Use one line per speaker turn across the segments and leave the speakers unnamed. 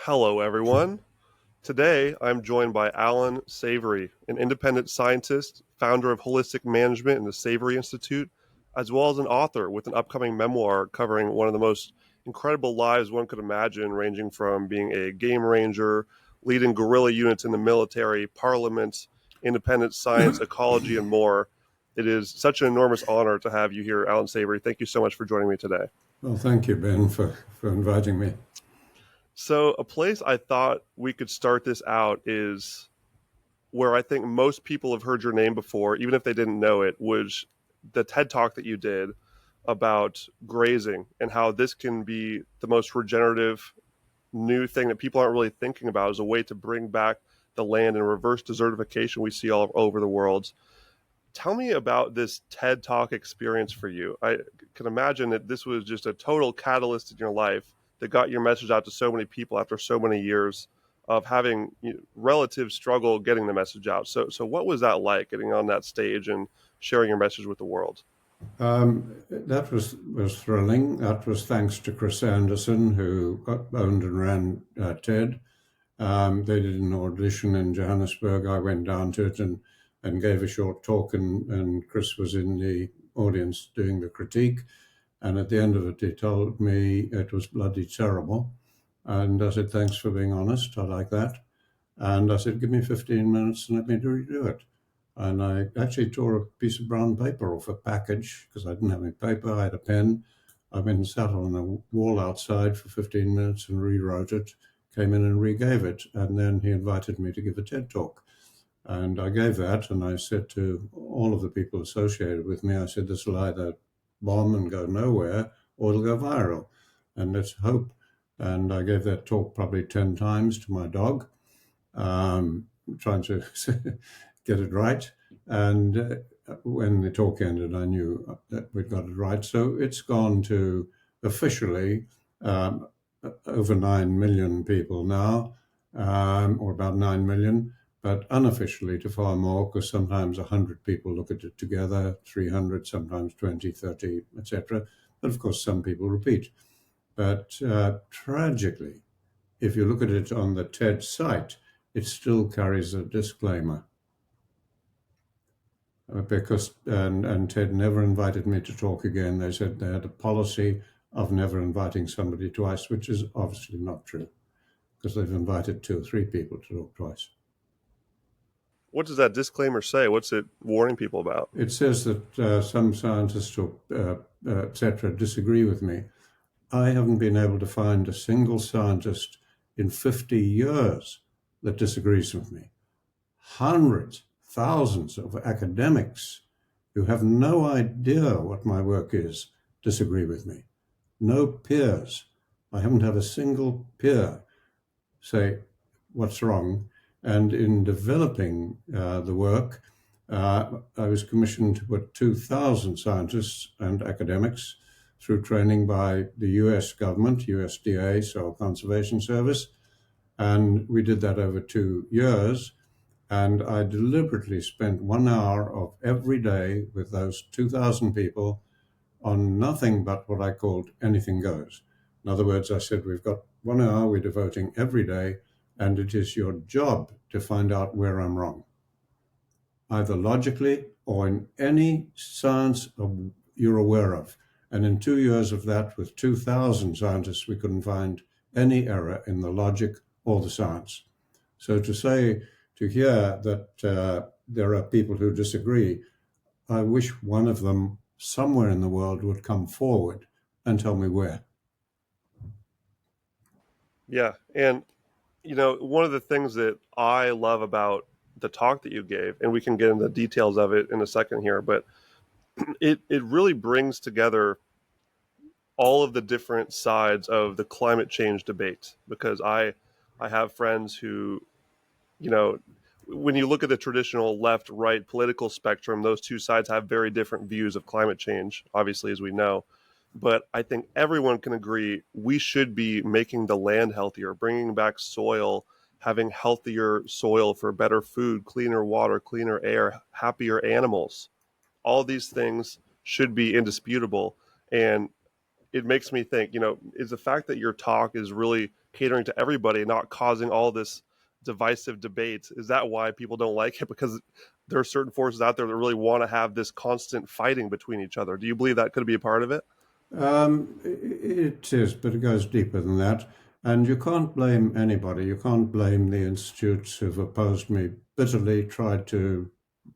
Hello, everyone. Today, I'm joined by Allan Savory, an independent scientist, founder of Holistic Management and the Savory Institute, as well as an author with an upcoming memoir covering one of the most incredible lives one could imagine, ranging from being a game ranger, leading guerrilla units in the military, parliament, independent science, ecology, and more. It is such an enormous honor to have you here, Allan Savory. Thank you so much for joining me today.
Well, thank you, Ben, for inviting me.
So, a place I thought we could start this out is where I think most people have heard your name before, even if they didn't know it, was the TED Talk that you did about grazing and how this can be the most regenerative new thing that people aren't really thinking about as a way to bring back the land and reverse desertification we see all over the world. Tell me about this TED Talk experience for you. I can imagine that this was just a total catalyst in your life that got your message out to so many people after so many years of having relative struggle getting the message out. So what was that like, getting on that stage and sharing your message with the world?
That was thrilling. That was thanks to Chris Anderson, who owned and ran TED. They did an audition in Johannesburg. I went down to it and gave a short talk, and Chris was in the audience doing the critique. And at the end of it, he told me it was bloody terrible. And I said, thanks for being honest. I like that. And I said, give me 15 minutes and let me redo it. And I actually tore a piece of brown paper off a package because I didn't have any paper. I had a pen. I went and sat on a wall outside for 15 minutes and rewrote it, came in and regave it. And then he invited me to give a TED talk. And I gave that, and I said to all of the people associated with me, I said, this will either bomb and go nowhere, or it'll go viral. And let's hope. And I gave that talk probably 10 times to my dog, trying to get it right. And when the talk ended, I knew that we'd got it right. So it's gone to officially over 9 million people now, or about 9 million, but unofficially to far more, because sometimes 100 people look at it together, 300, sometimes 20, 30, etc. But of course, some people repeat. But tragically, if you look at it on the TED site, it still carries a disclaimer. Because and TED never invited me to talk again. They said they had a policy of never inviting somebody twice, which is obviously not true, because they've invited 2 or 3 people to talk twice.
What does that disclaimer say? What's it warning people about?
It says that some scientists or etc. disagree with me. I haven't been able to find a single scientist in 50 years that disagrees with me. Hundreds, thousands of academics who have no idea what my work is disagree with me. No peers. I haven't had a single peer say, what's wrong? And in developing the work, I was commissioned to put 2,000 scientists and academics through training by the US government, USDA, Soil Conservation Service. And we did that over 2 years. And I deliberately spent 1 hour of every day with those 2,000 people on nothing but what I called anything goes. In other words, I said, we've got 1 hour we're devoting every day, and it is your job to find out where I'm wrong, either logically or in any science you're aware of. And in 2 years of that, with 2,000 scientists, we couldn't find any error in the logic or the science. So to hear that there are people who disagree, I wish one of them somewhere in the world would come forward and tell me where.
Yeah. And, one of the things that I love about the talk that you gave, and we can get into the details of it in a second here, but it really brings together all of the different sides of the climate change debate, because I have friends who, you know, when you look at the traditional left right political spectrum, those two sides have very different views of climate change, obviously, as we know. But I think everyone can agree we should be making the land healthier, bringing back soil, having healthier soil for better food, cleaner water, cleaner air, happier animals. All these things should be indisputable. And it makes me think, is the fact that your talk is really catering to everybody, not causing all this divisive debates? Is that why people don't like it? Because there are certain forces out there that really want to have this constant fighting between each other. Do you believe that could be a part of it?
It is, but it goes deeper than that. And you can't blame anybody. You can't blame the institutes who've opposed me bitterly, tried to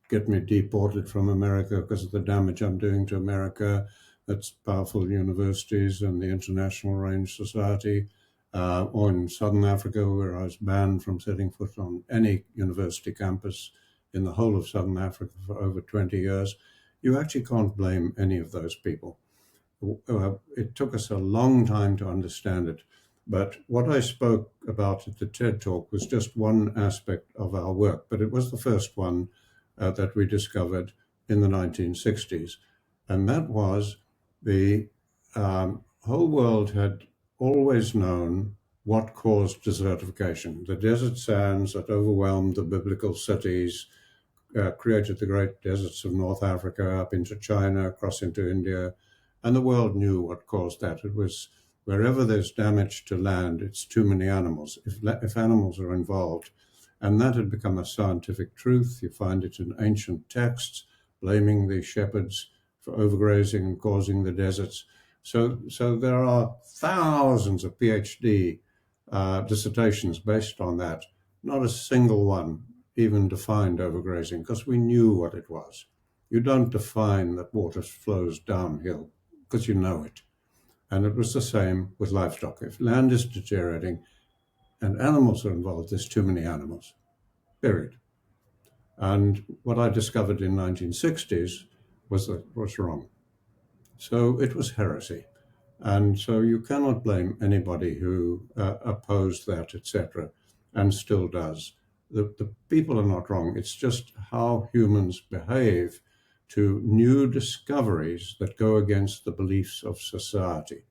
get me deported from America because of the damage I'm doing to America. That's powerful universities and the International Range Society, or in Southern Africa, where I was banned from setting foot on any university campus in the whole of Southern Africa for over 20 years. You actually can't blame any of those people. It took us a long time to understand it. But what I spoke about at the TED Talk was just one aspect of our work, but it was the first one that we discovered in the 1960s. And that was the whole world had always known what caused desertification. The desert sands that overwhelmed the biblical cities created the great deserts of North Africa, up into China, across into India, and the world knew what caused that. It was wherever there's damage to land, it's too many animals. If animals are involved, and that had become a scientific truth. You find it in ancient texts, blaming the shepherds for overgrazing and causing the deserts. So there are thousands of PhD dissertations based on that. Not a single one even defined overgrazing, because we knew what it was. You don't define that water flows downhill because you know it. And it was the same with livestock. If land is deteriorating and animals are involved, there's too many animals, period. And what I discovered in 1960s was that was wrong. So it was heresy. And so you cannot blame anybody who opposed that, etc., and still does. The people are not wrong. It's just how humans behave to new discoveries that go against the beliefs of society.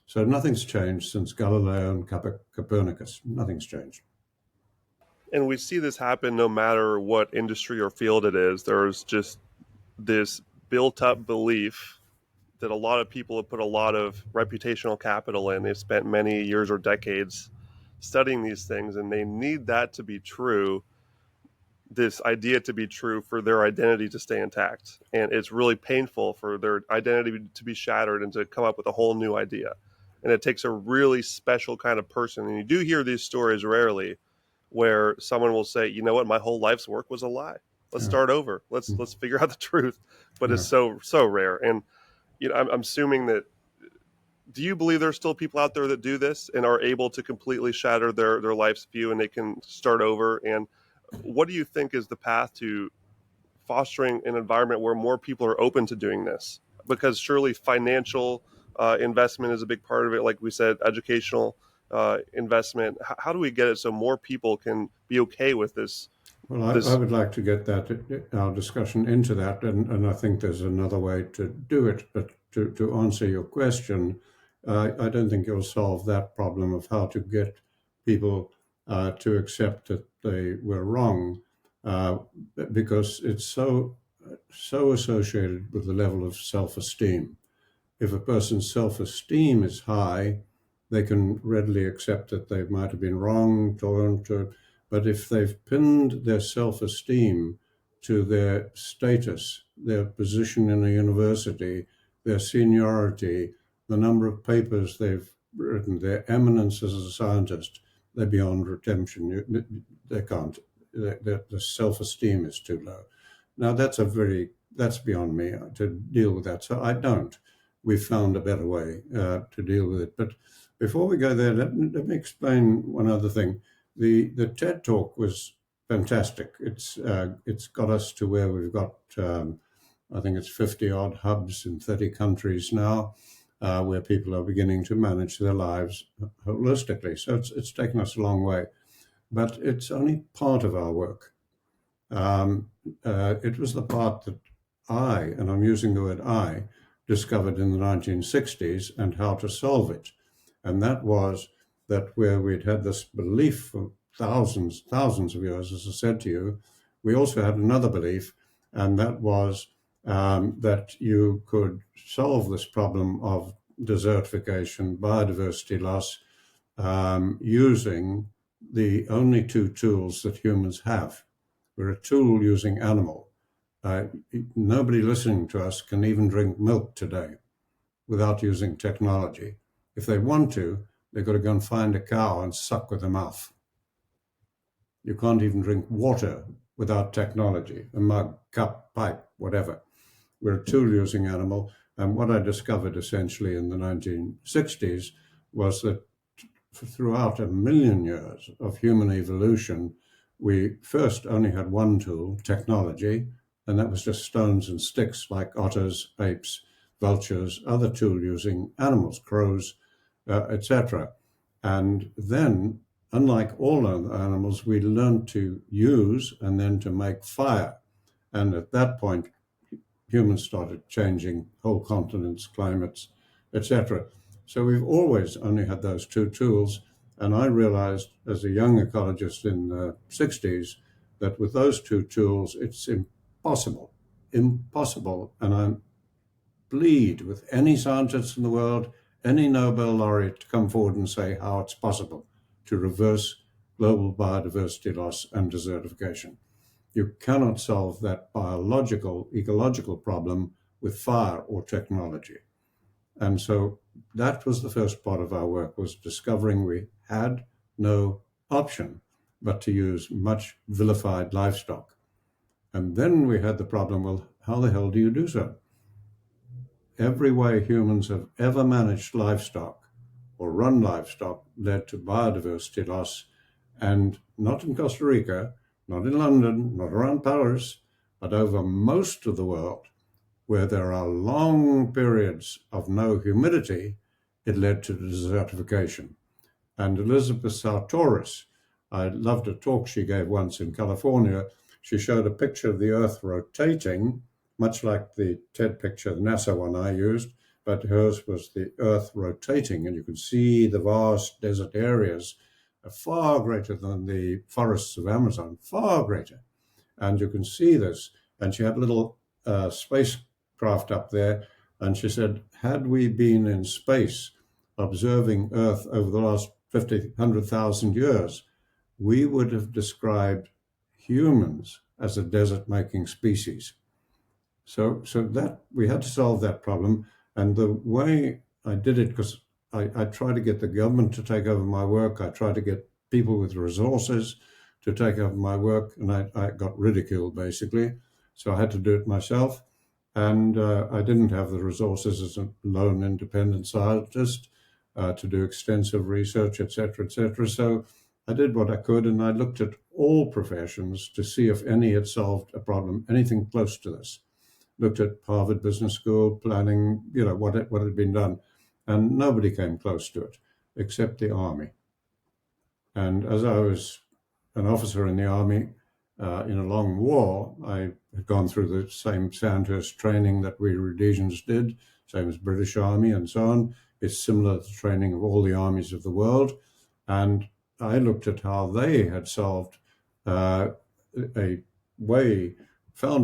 So nothing's changed since Galileo and Copernicus. Nothing's changed.
And we see this happen no matter what industry or field it is. There's just this built up belief that a lot of people have put a lot of reputational capital in. They've spent many years or decades studying these things, and they need that to be true, this idea to be true, for their identity to stay intact. And it's really painful for their identity to be shattered and to come up with a whole new idea. And it takes a really special kind of person. And you do hear these stories rarely where someone will say, you know what, my whole life's work was a lie. Let's
Yeah.
start over. Let's figure out the truth. But
Yeah.
it's so rare. And I'm assuming that, do you believe there's still people out there that do this and are able to completely shatter their life's view and they can start over? And what do you think is the path to fostering an environment where more people are open to doing this? Because surely financial investment is a big part of it. Like we said, educational investment. How do we get it so more people can be okay with this?
Well, I
This
would like to get our discussion into that, and I think there's another way to do it. But to answer your question, I don't think you'll solve that problem of how to get people to accept that they were wrong, uh, because it's so associated with the level of self-esteem. If a person's self-esteem is high, they can readily accept that they might have been wrong, but if they've pinned their self-esteem to their status, their position in a university, their seniority, the number of papers they've written, their eminence as a scientist, they're beyond redemption. They can't. The self-esteem is too low. Now that's beyond me to deal with that. So I don't. We've found a better way to deal with it. But before we go there, let me explain one other thing. The TED Talk was fantastic. It's got us to where we've got, I think it's 50 odd hubs in 30 countries now, where people are beginning to manage their lives holistically. So it's taken us a long way, but it's only part of our work. It was the part that and I'm using the word I, discovered in the 1960s and how to solve it. And that was that where we'd had this belief for thousands of years, as I said to you, we also had another belief, and that was that you could solve this problem of desertification, biodiversity loss, using the only two tools that humans have. We're a tool using animal. Nobody listening to us can even drink milk today without using technology. If they want to, they've got to go and find a cow and suck with their mouth. You can't even drink water without technology, a mug, cup, pipe, whatever. We're a tool using animal. And what I discovered essentially in the 1960s was that throughout 1,000,000 years of human evolution, we first only had one tool, technology, and that was just stones and sticks like otters, apes, vultures, other tool using animals, crows, etc. And then, unlike all other animals, we learned to use and then to make fire. And at that point, humans started changing whole continents, climates, etc. So we've always only had those two tools. And I realized as a young ecologist in the 60s that with those two tools, it's impossible. And I plead with any scientist in the world, any Nobel laureate to come forward and say how it's possible to reverse global biodiversity loss and desertification. You cannot solve that biological, ecological problem with fire or technology. And so that was the first part of our work, was discovering we had no option but to use much vilified livestock. And then we had the problem, well, how the hell do you do so? Every way humans have ever managed livestock or run livestock led to biodiversity loss, and not in Costa Rica, not in London, not around Paris, but over most of the world, where there are long periods of no humidity, it led to desertification. And Elizabeth Sartoris, I loved a talk she gave once in California. She showed a picture of the Earth rotating, much like the TED picture, the NASA one I used, but hers was the Earth rotating, and you could see the vast desert areas, far greater than the forests of Amazon, far greater. And you can see this. And she had a little spacecraft up there, and she said, had we been in space observing Earth over the last 50, 100,000 years, we would have described humans as a desert-making species. So that we had to solve that problem. And the way I did it, because I tried to get the government to take over my work, I tried to get people with resources to take over my work, and I got ridiculed, basically. So I had to do it myself. And I didn't have the resources as a lone independent scientist to do extensive research, et cetera, et cetera. So I did what I could, and I looked at all professions to see if any had solved a problem, anything close to this. Looked at Harvard Business School, planning, what had been done. And nobody came close to it, except the Army. And as I was an officer in the Army in a long war, I had gone through the same Sandhurst training that we Rhodesians did, same as British Army and so on. It's similar to the training of all the armies of the world. And I looked at how they had solved found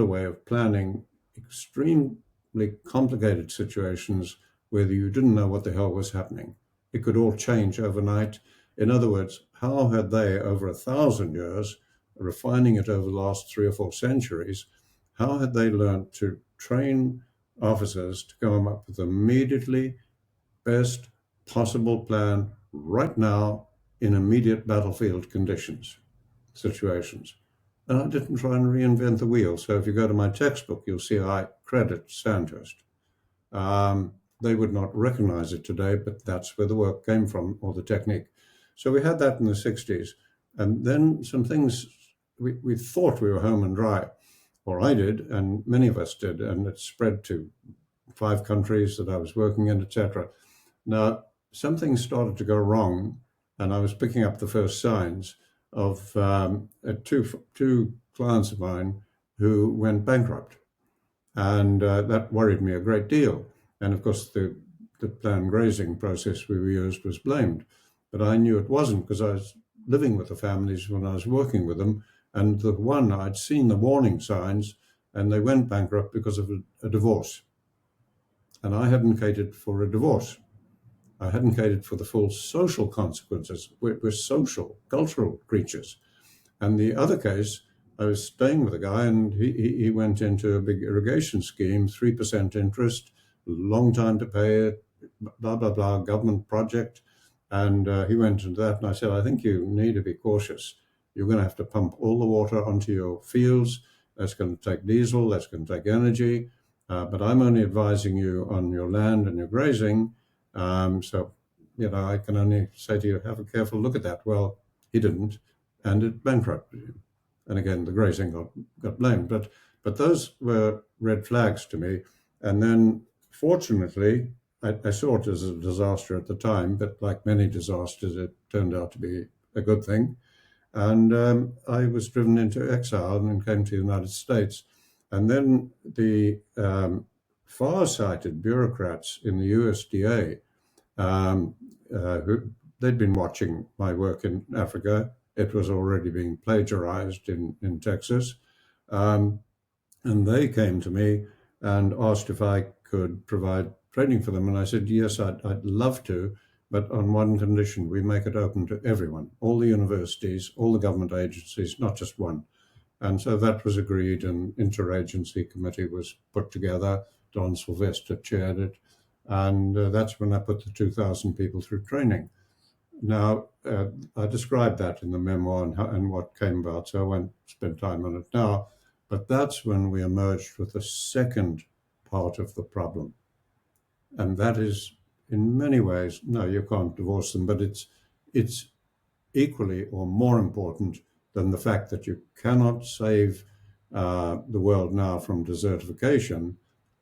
a way of planning extremely complicated situations where you didn't know what the hell was happening. It could all change overnight. In other words, how had they, over 1,000 years, refining it over the last 3 or 4 centuries, how had they learned to train officers to come up with immediately best possible plan right now in immediate battlefield situations? And I didn't try and reinvent the wheel. So if you go to my textbook, you'll see I credit Sandhurst. They would not recognize it today, but that's where the work came from, or the technique. So we had that in the 60s. And then some things, we thought we were home and dry, or I did, and many of us did, and it spread to 5 countries that I was working in, etc. Now, some things started to go wrong, and I was picking up the first signs of two clients of mine who went bankrupt. And that worried me a great deal. And of course, the planned grazing process we used was blamed. But I knew it wasn't, because I was living with the families when I was working with them. And the one, I'd seen the warning signs, and they went bankrupt because of a divorce. And I hadn't catered for a divorce. I hadn't catered for the full social consequences. We're social, cultural creatures. And the other case, I was staying with a guy, and he went into a big irrigation scheme, 3% interest, long time to pay it, blah, blah, blah, government project. And he went into that, and I said, I think you need to be cautious. You're going to have to pump all the water onto your fields. That's going to take diesel, that's going to take energy. But I'm only advising you on your land and your grazing. So, I can only say to you, have a careful look at that. Well, he didn't, and it bankrupted him. And again, the grazing got blamed. But those were red flags to me. And then, fortunately, I saw it as a disaster at the time, but like many disasters, it turned out to be a good thing. And I was driven into exile and came to the United States. And then the far-sighted bureaucrats in the USDA, they'd been watching my work in Africa. It was already being plagiarized in Texas. And they came to me and asked if I could provide training for them. And I said, yes, I'd love to, but on one condition: we make it open to everyone, all the universities, all the government agencies, not just one. And so that was agreed, and interagency committee was put together. Don Sylvester chaired it. And that's when I put the 2,000 people through training. Now, I described that in the memoir and what came about, so I won't spend time on it now. But that's when we emerged with the second part of the problem. And that is, in many ways, no, you can't divorce them, but it's equally or more important than the fact that you cannot save the world now from desertification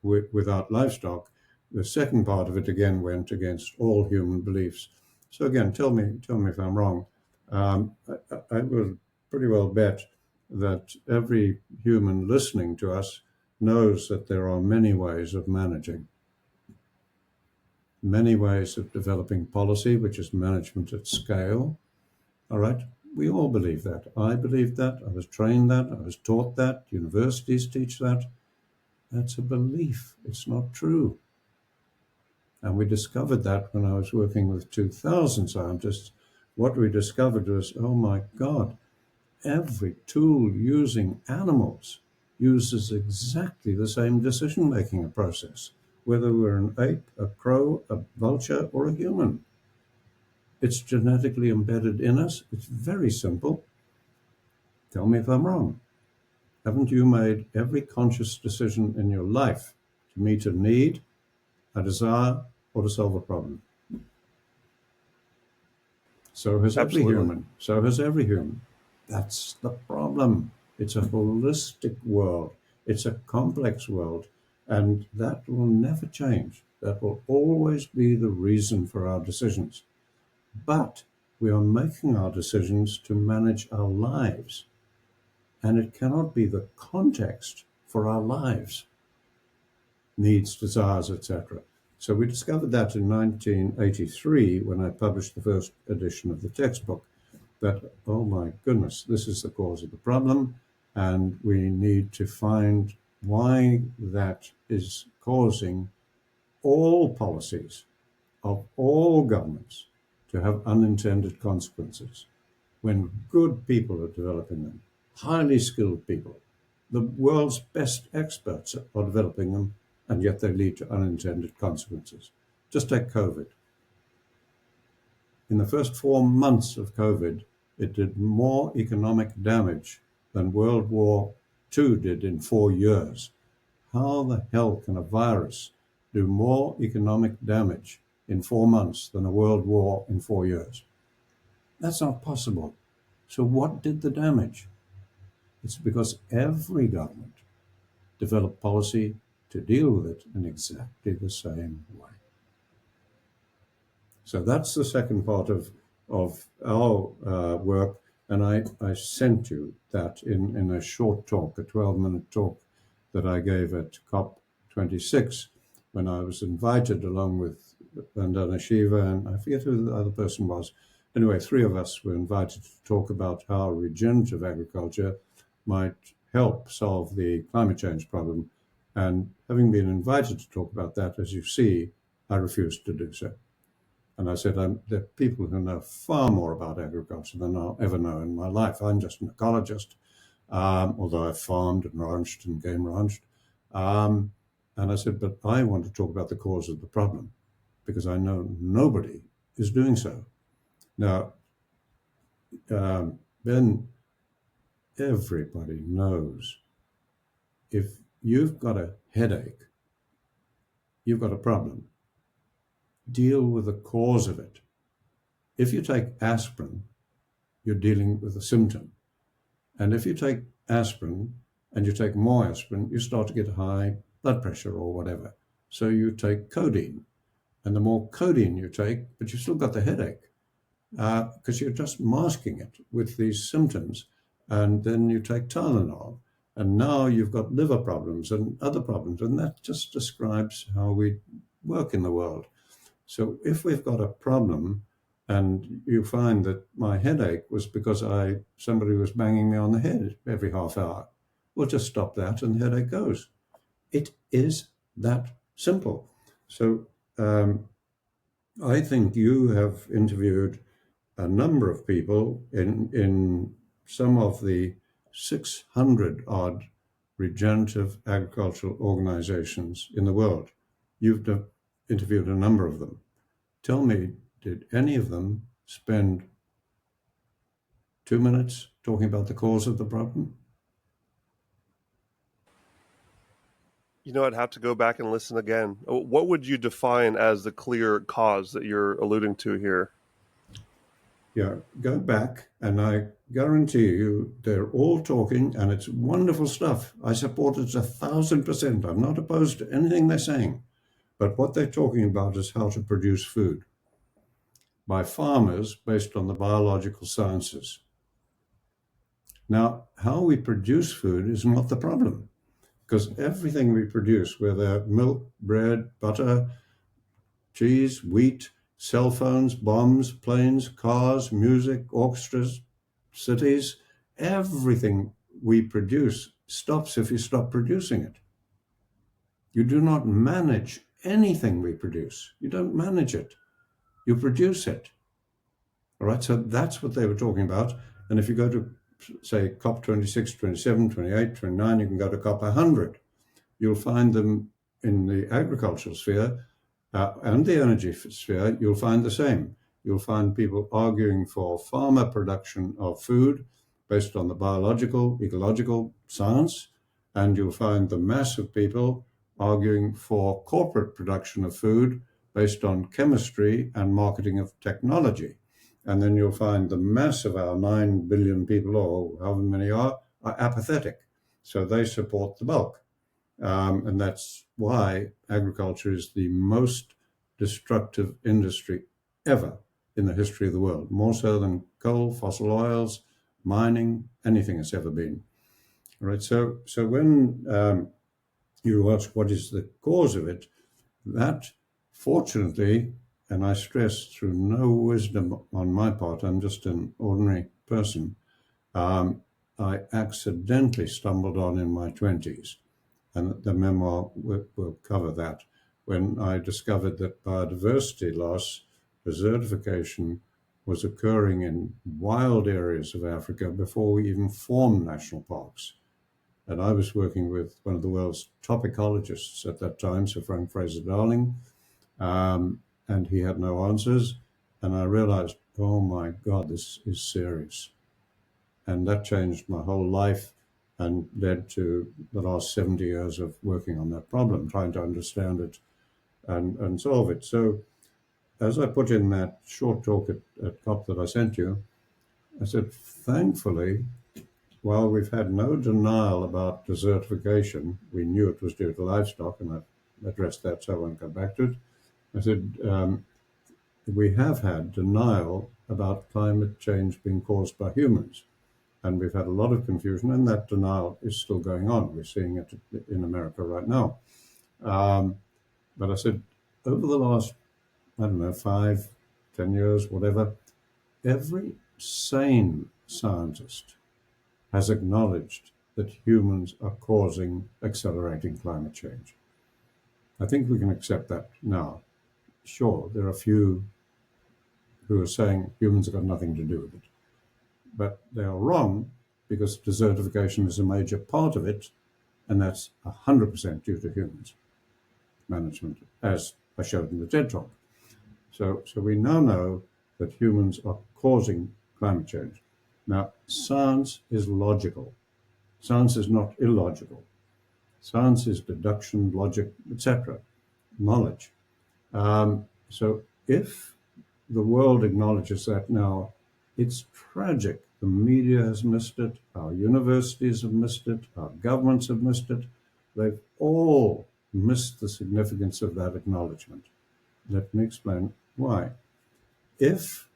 without livestock. The second part of it again went against all human beliefs. So again, tell me if I'm wrong. I will pretty well bet that every human listening to us knows that there are many ways of managing, many ways of developing policy, which is management at scale. All right, we all believe that. I believe that. I was trained that. I was taught that. Universities teach that. That's a belief. It's not true. And we discovered that when I was working with 2,000 scientists. What we discovered was, oh my God, every tool using animals uses exactly the same decision-making process, whether we're an ape, a crow, a vulture, or a human. It's genetically embedded in us. It's very simple. Tell me if I'm wrong. Haven't you made every conscious decision in your life to meet a need, a desire, or to solve a problem? So has every
Absolutely.
human. So has every human. That's the problem. It's a holistic world. It's a complex world. And that will never change. That will always be the reason for our decisions. But we are making our decisions to manage our lives. And it cannot be the context for our lives, needs, desires, etc. So we discovered that in 1983 when I published the first edition of the textbook, that, oh my goodness, this is the cause of the problem, and we need to find why that is causing all policies of all governments to have unintended consequences when good people are developing them, highly skilled people. The world's best experts are developing them, and yet they lead to unintended consequences. Just take COVID. In the first 4 months of COVID, it did more economic damage than World War II did in 4 years. How the hell can a virus do more economic damage in 4 months than a world war in 4 years? That's not possible. So what did the damage? It's because every government developed policy to deal with it in exactly the same way. So that's the second part of our work. And I sent you that in a short talk, a 12-minute talk that I gave at COP26 when I was invited along with Vandana Shiva, and I forget who the other person was. Anyway, 3 of us were invited to talk about how regenerative agriculture might help solve the climate change problem. And having been invited to talk about that, as you see, I refused to do so. And I said, there are people who know far more about agriculture than I'll ever know in my life. I'm just an ecologist, although I've farmed and ranched and game ranched. Um, and I said, but I want to talk about the cause of the problem because I know nobody is doing so. Now, Ben, everybody knows if you've got a headache, you've got a problem. Deal with the cause of it. If you take aspirin, you're dealing with a symptom. And if you take aspirin and you take more aspirin, you start to get high blood pressure or whatever. So you take codeine. And the more codeine you take, but you've still got the headache because you're just masking it with these symptoms. And then you take Tylenol. And now you've got liver problems and other problems. And that just describes how we work in the world. So if we've got a problem and you find that my headache was because somebody was banging me on the head every half hour, we'll just stop that and the headache goes. It is that simple. So I think you have interviewed a number of people in some of the 600 odd regenerative agricultural organizations in the world. You've interviewed a number of them. Tell me, did any of them spend 2 minutes talking about the cause of the problem?
I'd have to go back and listen again. What would you define as the clear cause that you're alluding to here?
Yeah, go back and I guarantee you they're all talking and it's wonderful stuff. I support it 1,000%. I'm not opposed to anything they're saying. But what they're talking about is how to produce food by farmers based on the biological sciences. Now, how we produce food is not the problem because everything we produce, whether milk, bread, butter, cheese, wheat, cell phones, bombs, planes, cars, music, orchestras, cities, everything we produce stops if you stop producing it. You do not manage anything we produce. You don't manage it. You produce it. All right, so that's what they were talking about. And if you go to, say, COP 26, 27, 28, 29, you can go to COP 100. You'll find them in the agricultural sphere and the energy sphere, you'll find the same. You'll find people arguing for farmer production of food based on the biological, ecological science, and you'll find the mass of people arguing for corporate production of food based on chemistry and marketing of technology. And then you'll find the mass of our 9 billion people, or however many are apathetic. So they support the bulk. And that's why agriculture is the most destructive industry ever in the history of the world, more so than coal, fossil oils, mining, anything has ever been. All right, so when you ask what is the cause of it, that fortunately, and I stress through no wisdom on my part, I'm just an ordinary person, I accidentally stumbled on in my 20s. And the memoir will cover that, when I discovered that biodiversity loss, desertification, was occurring in wild areas of Africa before we even formed national parks. And I was working with one of the world's top ecologists at that time, Sir Frank Fraser-Darling, and he had no answers. And I realized, oh my God, this is serious. And that changed my whole life and led to the last 70 years of working on that problem, trying to understand it and solve it. So as I put in that short talk at COP that I sent you, I said, thankfully, while we've had no denial about desertification, we knew it was due to livestock, and I've addressed that, so I won't go back to it. I said, we have had denial about climate change being caused by humans. And we've had a lot of confusion, and that denial is still going on. We're seeing it in America right now. But I said, over the last, 5, 10 years, whatever, every sane scientist has acknowledged that humans are causing accelerating climate change. I think we can accept that now. Sure, there are a few who are saying humans have got nothing to do with it. But they are wrong, because desertification is a major part of it, and that's 100% due to humans management, as I showed in the TED Talk. So we now know that humans are causing climate change. Now, science is logical. Science is not illogical. Science is deduction, logic, etc., knowledge. So if the world acknowledges that now, it's tragic. The media has missed it. Our universities have missed it. Our governments have missed it. They've all missed the significance of that acknowledgement. Let me explain why. If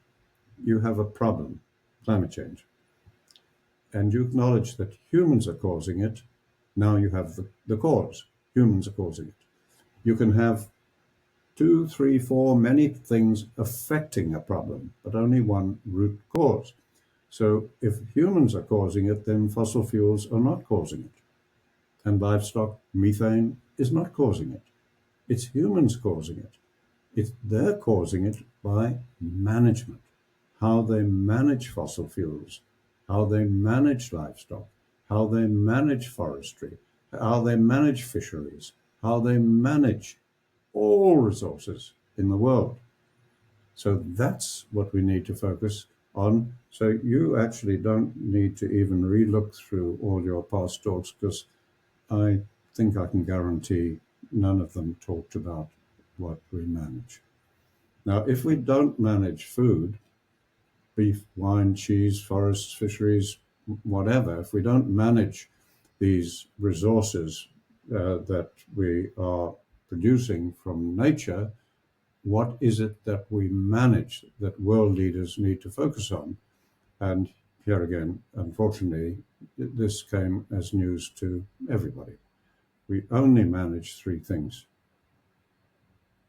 you have a problem, climate change, and you acknowledge that humans are causing it, now you have the cause. Humans are causing it. You can have 2, 3, 4, many things affecting a problem, but only one root cause. So if humans are causing it, then fossil fuels are not causing it. And livestock, methane, is not causing it. It's humans causing it. They're causing it by management, how they manage fossil fuels, how they manage livestock, how they manage forestry, how they manage fisheries, how they manage all resources in the world. So that's what we need to focus on. So you actually don't need to even relook through all your past talks, because I think I can guarantee none of them talked about what we manage. Now, if we don't manage food, beef, wine, cheese, forests, fisheries, whatever, if we don't manage these resources that we are producing from nature, what is it that we manage that world leaders need to focus on? And here again, unfortunately, this came as news to everybody. We only manage 3 things.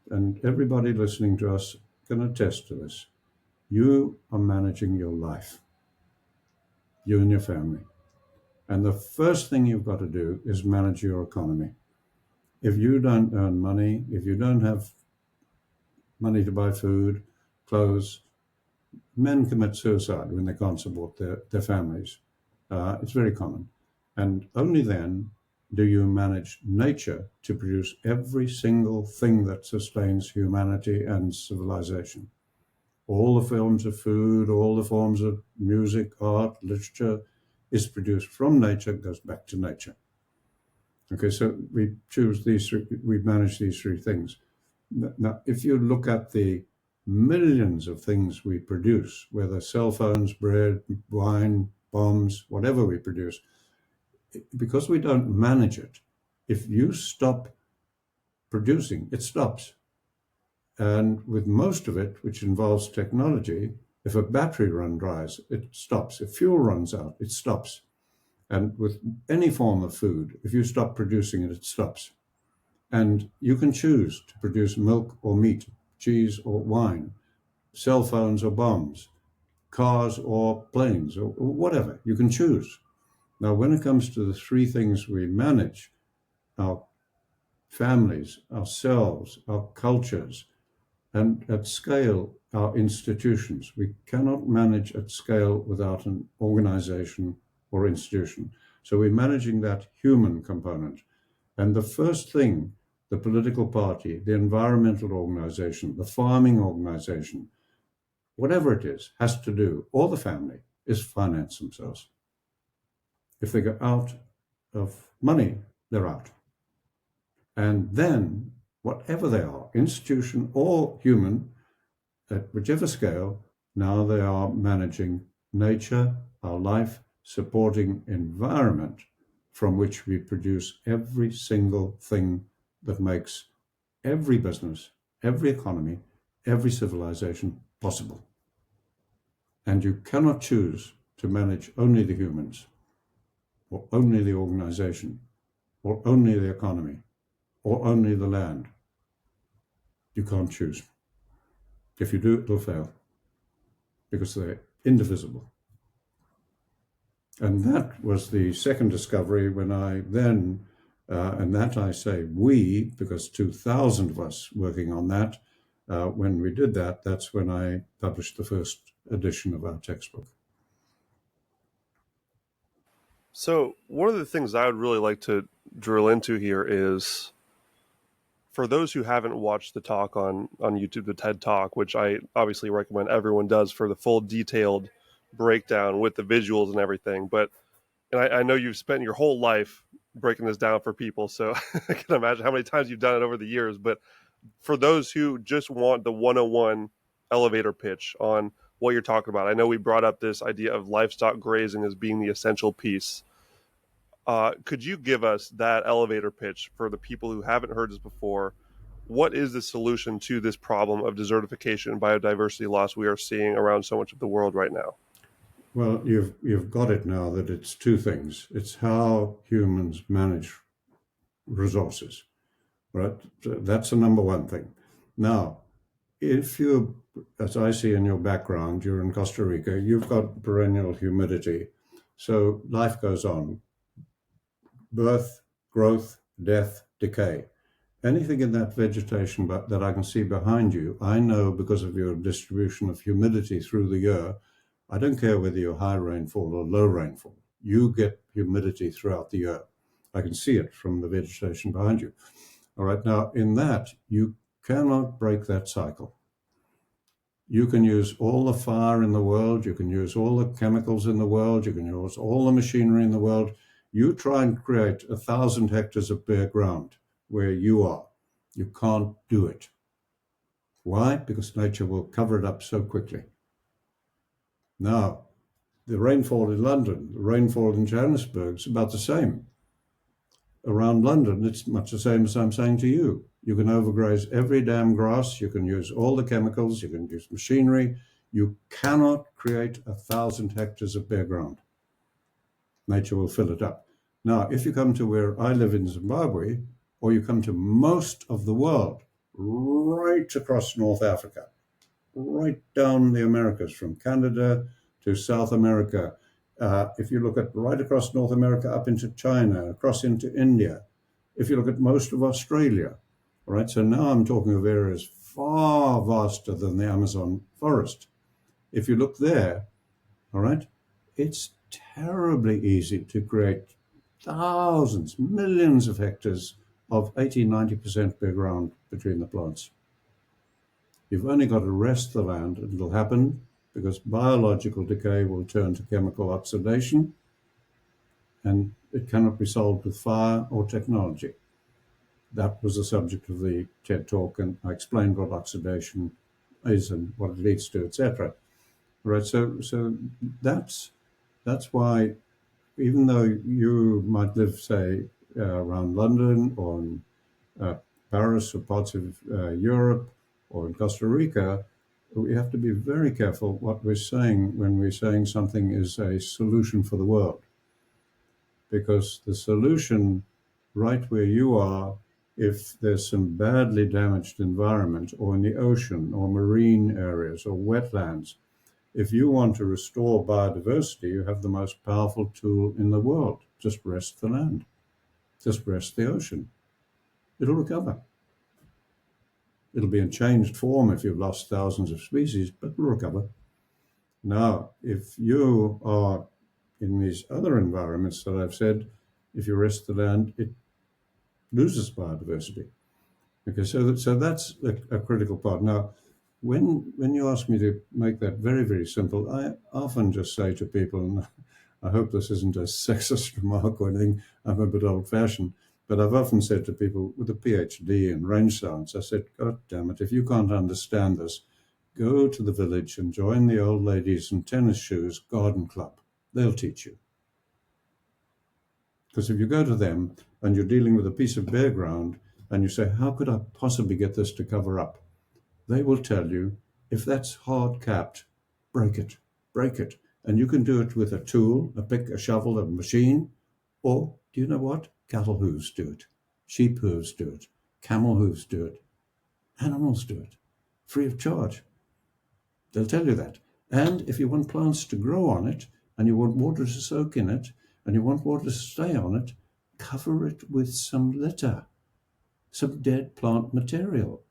And everybody listening to us can attest to this. You are managing your life, you and your family. And the first thing you've got to do is manage your economy. If you don't earn money, if you don't have money to buy food, clothes, men commit suicide when they can't support their families. It's very common. And only then do you manage nature to produce every single thing that sustains humanity and civilization. All the forms of food, all the forms of music, art, literature is produced from nature, goes back to nature. Okay, so we choose these 3, we manage these 3 things. Now, if you look at the millions of things we produce, whether cell phones, bread, wine, bombs, whatever we produce, because we don't manage it, if you stop producing, it stops. And with most of it, which involves technology, if a battery run dries, it stops. If fuel runs out, it stops. And with any form of food, if you stop producing it, it stops. And you can choose to produce milk or meat, cheese or wine, cell phones or bombs, cars or planes, or whatever. You can choose. Now, when it comes to the 3 things we manage, our families, ourselves, our cultures, and at scale, our institutions, we cannot manage at scale without an organization or institution. So we're managing that human component. And the first thing the political party, the environmental organization, the farming organization, whatever it is, has to do, or the family, is finance themselves. If they go out of money, they're out. And then, whatever they are, institution or human, at whichever scale, now they are managing nature, our life, supporting environment from which we produce every single thing that makes every business, every economy, every civilization possible. And you cannot choose to manage only the humans, or only the organization, or only the economy, or only the land. You can't choose. If you do, it will fail, because they're indivisible. And that was the second discovery when I then, and that I say we, because 2,000 of us working on that, When we did that, that's when I published the first edition of our textbook.
So, one of the things I would really like to drill into here is for those who haven't watched the talk on YouTube, the TED Talk, which I obviously recommend everyone does for the full detailed breakdown with the visuals and everything. But and I know you've spent your whole life breaking this down for people, so I can imagine how many times you've done it over the years. But for those who just want the 101 elevator pitch on what you're talking about, I know we brought up this idea of livestock grazing as being the essential piece. Could you give us that elevator pitch for the people who haven't heard this before? What is the solution to this problem of desertification and biodiversity loss we are seeing around so much of the world right now?
Well, you've got it now that it's two things. It's how humans manage resources, right? So that's the number one thing. Now, if you, as I see in your background, you're in Costa Rica, you've got perennial humidity. So life goes on. Birth, growth, death, decay. Anything in that vegetation that I can see behind you, I know because of your distribution of humidity through the year. I don't care whether you're high rainfall or low rainfall. You get humidity throughout the year. I can see it from the vegetation behind you. All right, now in that, you cannot break that cycle. You can use all the fire in the world, you can use all the chemicals in the world, you can use all the machinery in the world. You try and create 1,000 hectares of bare ground where you are. You can't do it. Why? Because nature will cover it up so quickly. Now, the rainfall in London, the rainfall in Johannesburg is about the same. Around London, it's much the same as I'm saying to you. You can overgraze every damn grass, you can use all the chemicals, you can use machinery. You cannot create 1,000 hectares of bare ground. Nature will fill it up. Now, if you come to where I live in Zimbabwe, or you come to most of the world, right across North Africa, right down the Americas, from Canada to South America. If you look at right across North America, up into China, across into India, if you look at most of Australia, all right, so now I'm talking of areas far vaster than the Amazon forest. If you look there, all right, it's terribly easy to create thousands, millions of hectares of 80, 90% bare ground between the plants. You've only got to rest the land, and it'll happen because biological decay will turn to chemical oxidation, and it cannot be solved with fire or technology. That was the subject of the TED Talk, and I explained what oxidation is and what it leads to, etc. Right, so that's why, even though you might live, say, around London or in Paris or parts of Europe or in Costa Rica, we have to be very careful what we're saying when we're saying something is a solution for the world. Because the solution right where you are, if there's some badly damaged environment or in the ocean or marine areas or wetlands, if you want to restore biodiversity, you have the most powerful tool in the world. Just rest the land. Just rest the ocean. It'll recover. It'll be in changed form if you've lost thousands of species, but it'll recover. Now, if you are in these other environments that I've said, if you rest the land, it loses biodiversity. Okay, so that's a critical part. Now, when you ask me to make that very, very simple, I often just say to people, and I hope this isn't a sexist remark or anything, I'm a bit old-fashioned, but I've often said to people with a PhD in range science, I said, God damn it, if you can't understand this, go to the village and join the old ladies in tennis shoes garden club. They'll teach you. Because if you go to them and you're dealing with a piece of bare ground and you say, how could I possibly get this to cover up? They will tell you, if that's hard capped, break it, break it. And you can do it with a tool, a pick, a shovel, a machine, or do you know what? Cattle hooves do it, sheep hooves do it, camel hooves do it, animals do it, free of charge. They'll tell you that. And if you want plants to grow on it, and you want water to soak in it, and you want water to stay on it, cover it with some litter, some dead plant material.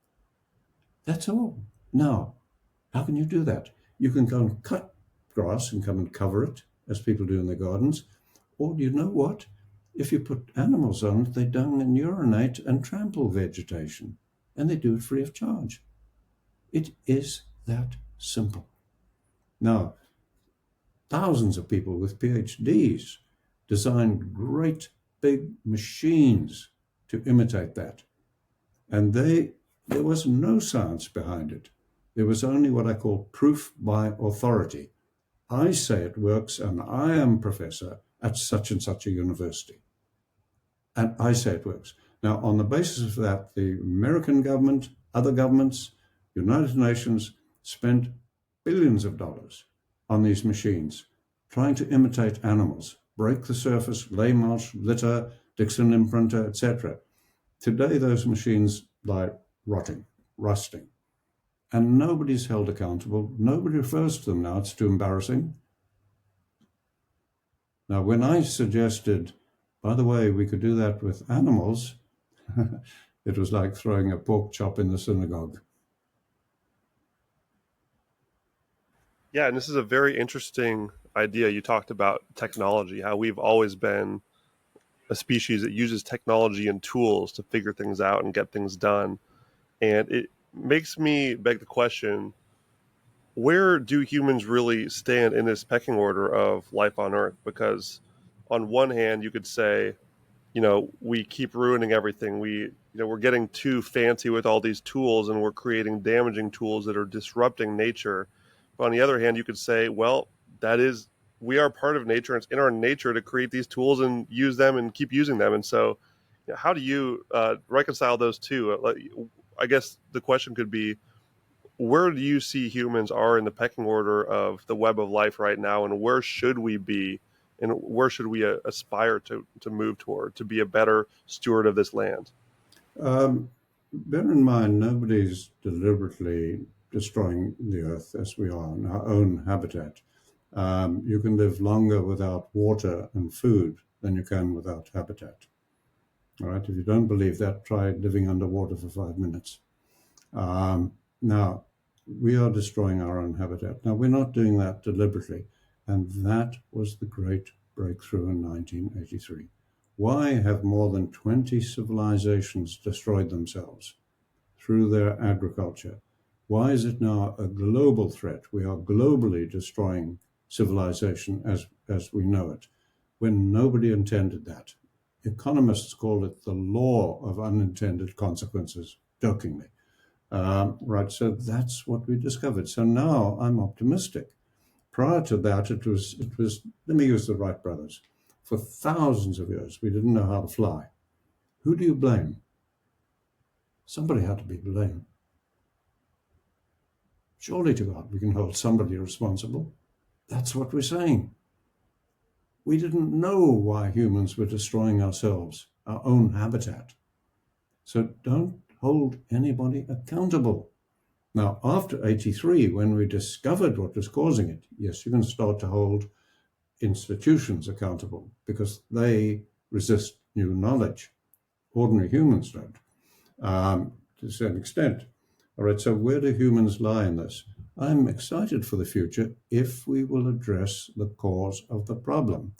That's all. Now, how can you do that? You can go and cut grass and come and cover it, as people do in their gardens. Or you know what? If you put animals on it, they dung and urinate and trample vegetation. And they do it free of charge. It is that simple. Now, thousands of people with PhDs designed great big machines to imitate that. And there was no science behind it. There was only what I call proof by authority. I say it works, and I am professor at such and such a university. And I say it works. Now, on the basis of that, the American government, other governments, United Nations spent billions of dollars on these machines, trying to imitate animals, break the surface, lay mulch, litter, Dixon imprinter, etc. Today, those machines lie rotting, rusting, and nobody's held accountable. Nobody refers to them now. It's too embarrassing. Now, when I suggested, by the way, we could do that with animals, it was like throwing a pork chop in the synagogue.
Yeah, and this is a very interesting idea. You talked about technology, how we've always been a species that uses technology and tools to figure things out and get things done. And it makes me beg the question, where do humans really stand in this pecking order of life on Earth? Because on one hand, you could say, we keep ruining everything. We're getting too fancy with all these tools and we're creating damaging tools that are disrupting nature. But on the other hand, you could say, well, we are part of nature. And it's in our nature to create these tools and use them and keep using them. And so, how do you reconcile those two? I guess the question could be, where do you see humans are in the pecking order of the web of life right now, and where should we be, and where should we aspire to move toward to be a better steward of this land?
Bear in mind, nobody's deliberately destroying the earth as we are in our own habitat. You can live longer without water and food than you can without habitat. All right, if you don't believe that, try living underwater for 5 minutes. Now, we are destroying our own habitat. Now, we're not doing that deliberately, and that was the great breakthrough in 1983. Why have more than 20 civilizations destroyed themselves through their agriculture? Why is it now a global threat? We are globally destroying civilization as we know it, when nobody intended that. Economists call it the law of unintended consequences, jokingly. Right, so that's what we discovered. So now I'm optimistic. Prior to that, it was. Let me use the Wright brothers. For thousands of years, we didn't know how to fly. Who do you blame? Somebody had to be blamed. Surely to God, we can hold somebody responsible. That's what we're saying. We didn't know why humans were destroying ourselves, our own habitat. So don't hold anybody accountable. Now, after 83, when we discovered what was causing it, yes, you can start to hold institutions accountable because they resist new knowledge. Ordinary humans don't, to a certain extent. All right, so where do humans lie in this? I'm excited for the future if we will address the cause of the problem.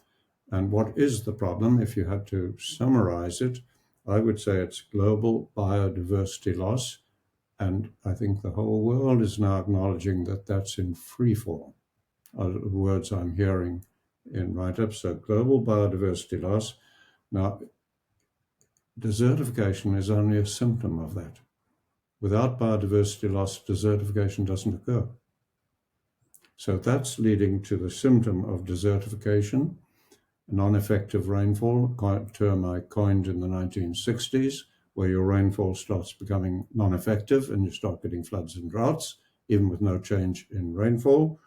And what is the problem? If you had to summarize it, I would say it's global biodiversity loss. And I think the whole world is now acknowledging that that's in free fall. Are the words I'm hearing in write-ups. So global biodiversity loss. Now, desertification is only a symptom of that. Without biodiversity loss, desertification doesn't occur. So that's leading to the symptom of desertification, non-effective rainfall, a term I coined in the 1960s, where your rainfall starts becoming non-effective and you start getting floods and droughts, even with no change in rainfall.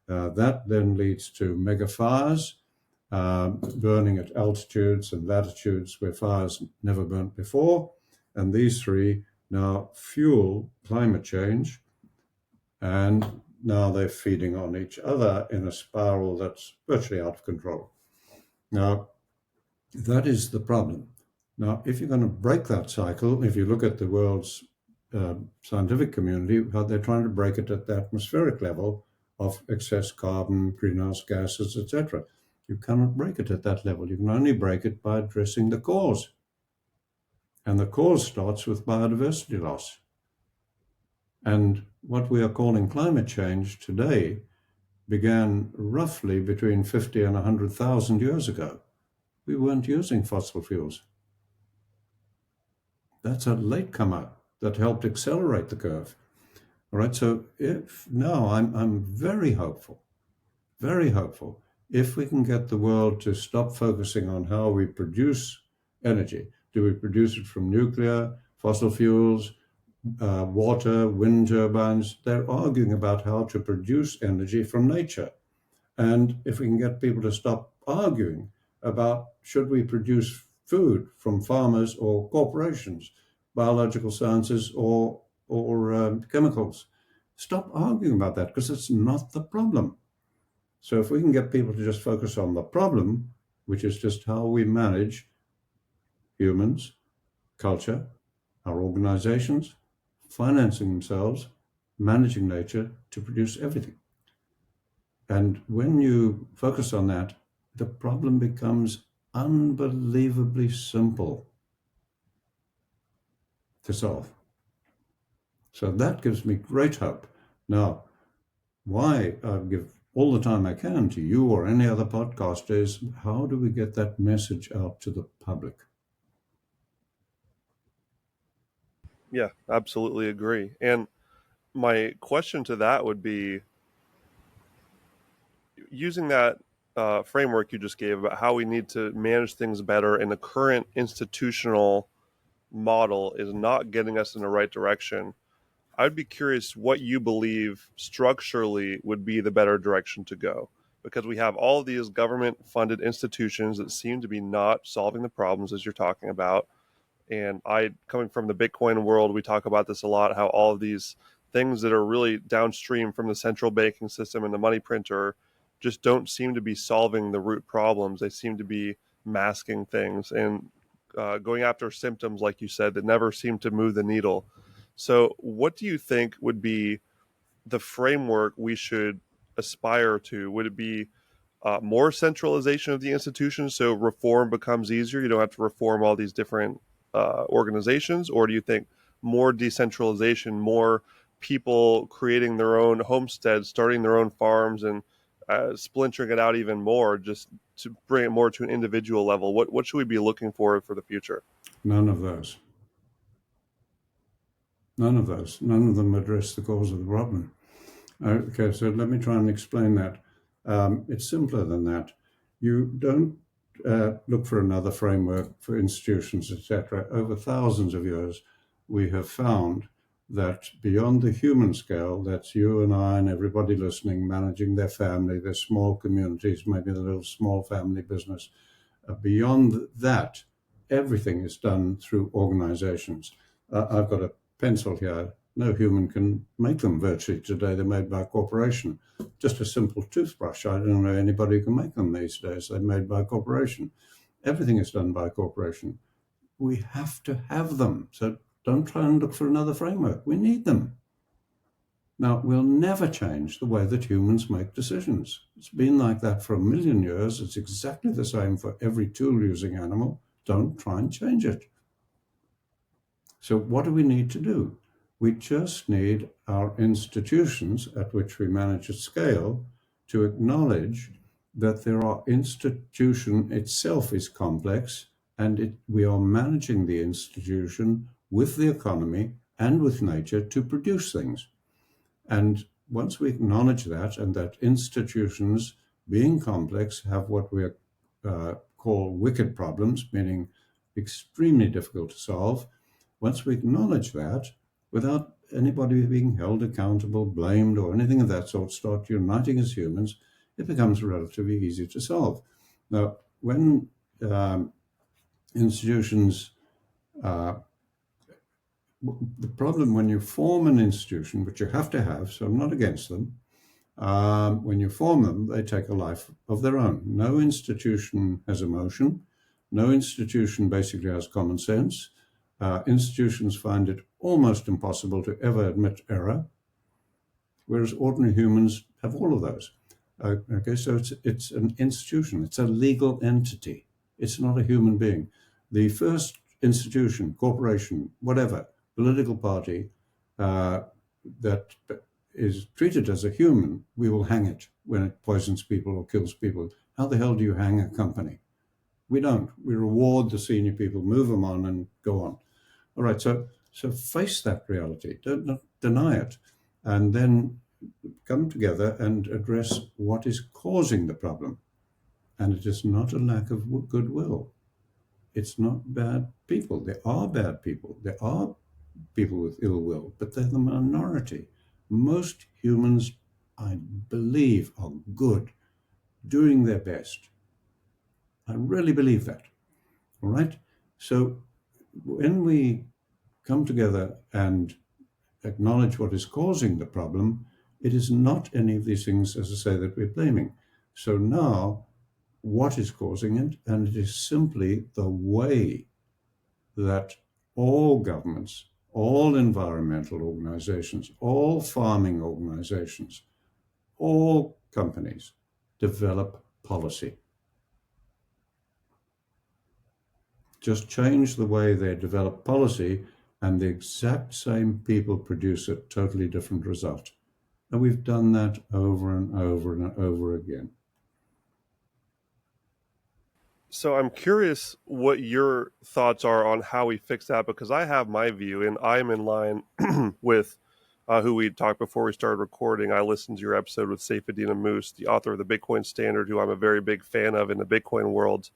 That then leads to mega fires, burning at altitudes and latitudes where fires never burnt before. And these three now fuel climate change, and now they're feeding on each other in a spiral that's virtually out of control. Now, that is the problem. Now, if you're going to break that cycle, if you look at the world's scientific community, how they're trying to break it at the atmospheric level of excess carbon, greenhouse gases, etc. You cannot break it at that level. You can only break it by addressing the cause. And the cause starts with biodiversity loss. And what we are calling climate change today began roughly between 50 and 100,000 years ago. We weren't using fossil fuels. That's a latecomer that helped accelerate the curve. All right, so if now I'm very hopeful, if we can get the world to stop focusing on how we produce energy. Do we produce it from nuclear, fossil fuels, water, wind turbines? They're arguing about how to produce energy from nature. And if we can get people to stop arguing about should we produce food from farmers or corporations, biological sciences or chemicals, stop arguing about that, because it's not the problem. So if we can get people to just focus on the problem, which is just how we manage humans, culture, our organizations, financing themselves, managing nature to produce everything. And when you focus on that, the problem becomes unbelievably simple to solve. So that gives me great hope. Now, why I give all the time I can to you or any other podcaster is, how do we get that message out to the public?
Yeah, absolutely agree. And my question to that would be, using that framework you just gave about how we need to manage things better, and the current institutional model is not getting us in the right direction. I'd be curious what you believe structurally would be the better direction to go, because we have all of these government funded institutions that seem to be not solving the problems as you're talking about. And I, coming from the Bitcoin world, we talk about this a lot, how all of these things that are really downstream from the central banking system and the money printer just don't seem to be solving the root problems. They seem to be masking things and going after symptoms, like you said, that never seem to move the needle. So, what do you think would be the framework we should aspire to? Would it be more centralization of the institutions so reform becomes easier? You don't have to reform all these different organizations, or do you think more decentralization, more people creating their own homesteads, starting their own farms, and splintering it out even more, just to bring it more to an individual level? What should we be looking for the future?
None of those. None of those. None of them address the cause of the problem. Okay, so let me try and explain that. It's simpler than that. You don't look for another framework for institutions, etc. Over thousands of years, we have found that beyond the human scale, that's you and I and everybody listening, managing their family, their small communities, maybe the little small family business, beyond that, everything is done through organizations. I've got a pencil here. No human can make them virtually today. They're made by a corporation. Just a simple toothbrush. I don't know anybody who can make them these days. They're made by a corporation. Everything is done by a corporation. We have to have them. So don't try and look for another framework. We need them. Now, we'll never change the way that humans make decisions. It's been like that for 1,000,000 years. It's exactly the same for every tool-using animal. Don't try and change it. So what do we need to do? We just need our institutions at which we manage at scale to acknowledge that institution itself is complex, and we are managing the institution with the economy and with nature to produce things. And once we acknowledge that, and that institutions, being complex, have what we call wicked problems, meaning extremely difficult to solve, once we acknowledge that, without anybody being held accountable, blamed, or anything of that sort, start uniting as humans, it becomes relatively easy to solve. Now, when institutions, the problem when you form an institution, which you have to have, so I'm not against them, when you form them, they take a life of their own. No institution has emotion. No institution basically has common sense. Institutions find it almost impossible to ever admit error, whereas ordinary humans have all of those. Okay, so it's an institution, it's a legal entity, it's not a human being. The first institution, corporation, whatever, political party that is treated as a human, we will hang it when it poisons people or kills people. How the hell do you hang a company? We don't. We reward the senior people, move them on, and go on. All right, so face that reality. Don't not deny it, and then come together and address what is causing the problem. And it is not a lack of goodwill. It's not bad people. There are bad people. There are people with ill will, but they're the minority. Most humans, I believe, are good, doing their best. I really believe that. All right? So when we come together and acknowledge what is causing the problem, it is not any of these things, as I say, that we're blaming. So now, what is causing it? And it is simply the way that all governments, all environmental organizations, all farming organizations, all companies develop policy. Just change the way they develop policy, and the exact same people produce a totally different result. And we've done that over and over and over again.
So I'm curious what your thoughts are on how we fix that, because I have my view and I'm in line with who we talked before we started recording. I listened to your episode with Saifedean Moose, the author of the Bitcoin Standard, who I'm a very big fan of in the Bitcoin world.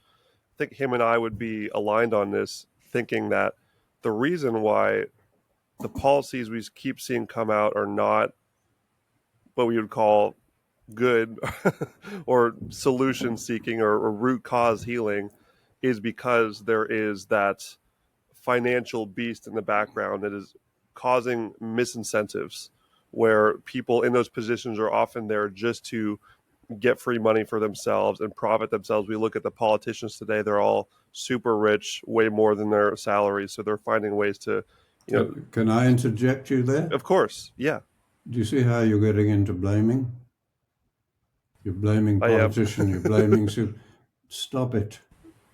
I think him and I would be aligned on this, thinking that the reason why the policies we keep seeing come out are not what we would call good or solution seeking or root cause healing is because there is that financial beast in the background that is causing misincentives where people in those positions are often there just to get free money for themselves and profit themselves. We look at the politicians today, they're all super rich, way more than their salaries. So they're finding ways to,
Can I interject you there?
of course. Yeah.
Do you see how you're getting into blaming? You're blaming
I am.
politicians, you're blaming... Stop it.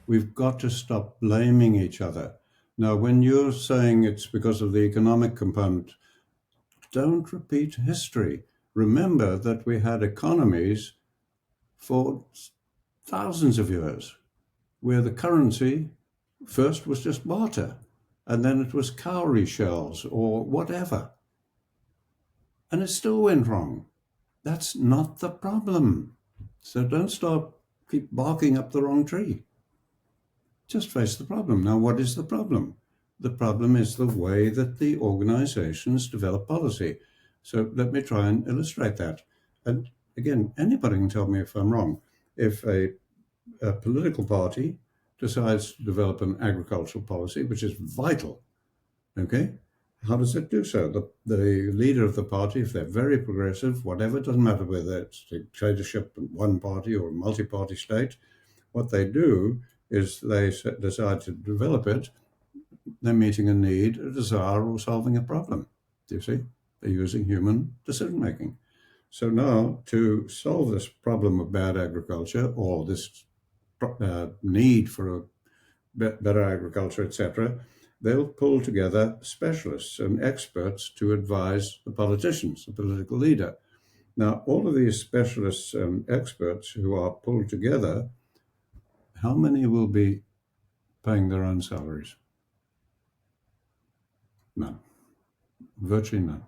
We've got to stop blaming each other. Now, when you're saying it's because of the economic component, don't repeat history. Remember that we had economies for thousands of years where the currency first was just barter, and then it was cowrie shells or whatever. And it still went wrong. That's not the problem. So don't keep barking up the wrong tree. Just face the problem. Now, what is the problem? The problem is the way that the organizations develop policy. So let me try and illustrate that. And again, anybody can tell me if I'm wrong. If a political party decides to develop an agricultural policy, which is vital, okay, how does it do so? The leader of the party, if they're very progressive, whatever, it doesn't matter whether it's a dictatorship in one party or a multi-party state, what they do is they decide to develop it. They're meeting a need, a desire, or solving a problem. Do you see? They're using human decision-making. So now, to solve this problem of bad agriculture or this need for a better agriculture, etc., they'll pull together specialists and experts to advise the politicians, the political leader. Now, all of these specialists and experts who are pulled together, how many will be paying their own salaries? None. Virtually none.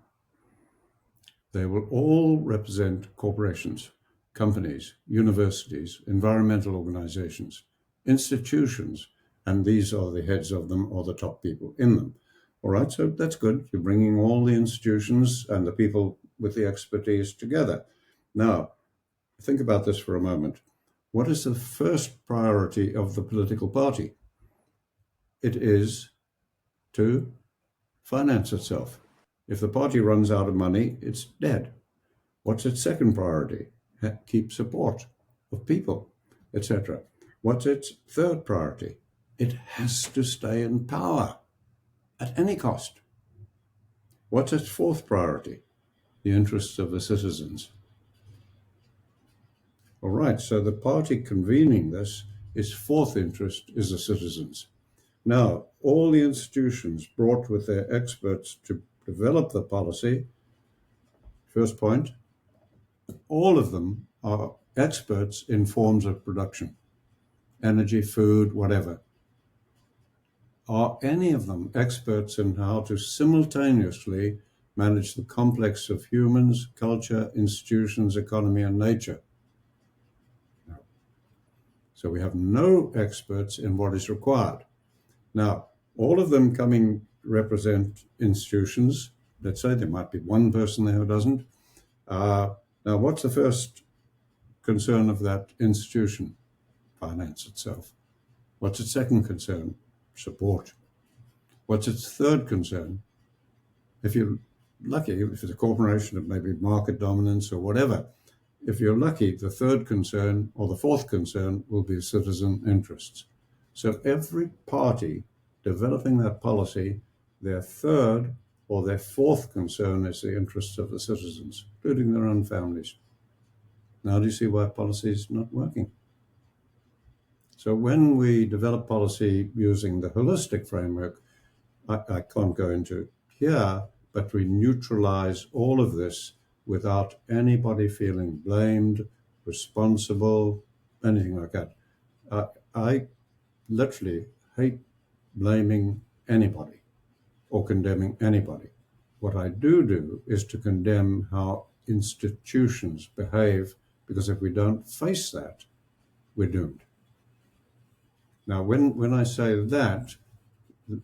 They will all represent corporations, companies, universities, environmental organizations, institutions, and these are the heads of them or the top people in them. All right, so that's good. You're bringing all the institutions and the people with the expertise together. Now, think about this for a moment. What is the first priority of the political party? It is to finance itself. If the party runs out of money, it's dead. What's its second priority? Keep support of people, etc. What's its third priority? It has to stay in power at any cost. What's its fourth priority? The interests of the citizens. All right, so the party convening this, its fourth interest is the citizens. Now, all the institutions brought with their experts to develop the policy, first point, all of them are experts in forms of production, energy, food, whatever. Are any of them experts in how to simultaneously manage the complex of humans, culture, institutions, economy, and nature? No. So we have no experts in what is required. Now, all of them coming represent institutions. Let's say there might be one person there who doesn't. Now, what's the first concern of that institution? Finance itself. What's its second concern? Support. What's its third concern? If you're lucky, if it's a corporation, it may be market dominance or whatever. If you're lucky, the third concern or the fourth concern will be citizen interests. So every party developing that policy, their third or their fourth concern is the interests of the citizens, including their own families. Now, do you see why policy is not working? So when we develop policy using the holistic framework, I can't go into here, but we neutralize all of this without anybody feeling blamed, responsible, anything like that. I literally hate blaming anybody or condemning anybody. What I do is to condemn how institutions behave, because if we don't face that, we're doomed. Now, when I say that,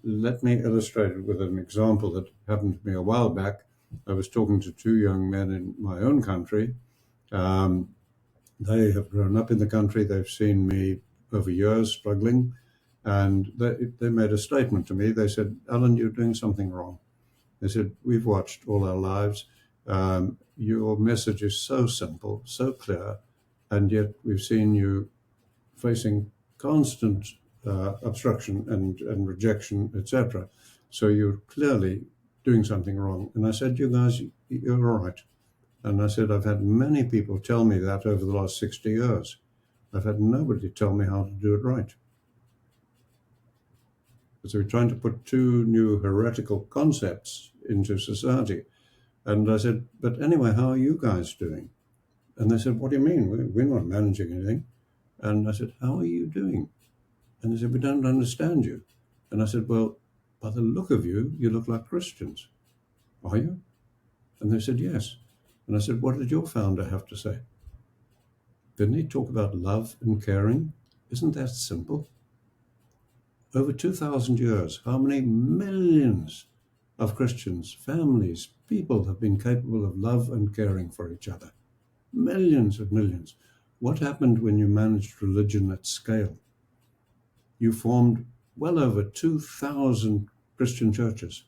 let me illustrate it with an example that happened to me a while back. I was talking to two young men in my own country. They have grown up in the country. They've seen me over years struggling. And they made a statement to me. They said, "Allan, you're doing something wrong." They said, "We've watched all our lives. Your message is so simple, so clear, and yet we've seen you facing constant obstruction and rejection, etc. So you're clearly doing something wrong." And I said, "You guys, you're all right." And I said, "I've had many people tell me that over the last 60 years. I've had nobody tell me how to do it right." So we're trying to put two new heretical concepts into society. And I said, "But anyway, how are you guys doing?" And they said, "What do you mean? We're not managing anything." And I said, "How are you doing?" And they said, "We don't understand you." And I said, "Well, by the look of you, you look like Christians. Are you?" And they said, "Yes." And I said, "What did your founder have to say? Didn't he talk about love and caring? Isn't that simple?" Over 2,000 years, how many millions of Christians, families, people have been capable of love and caring for each other? Millions of millions. What happened when you managed religion at scale? You formed well over 2,000 Christian churches,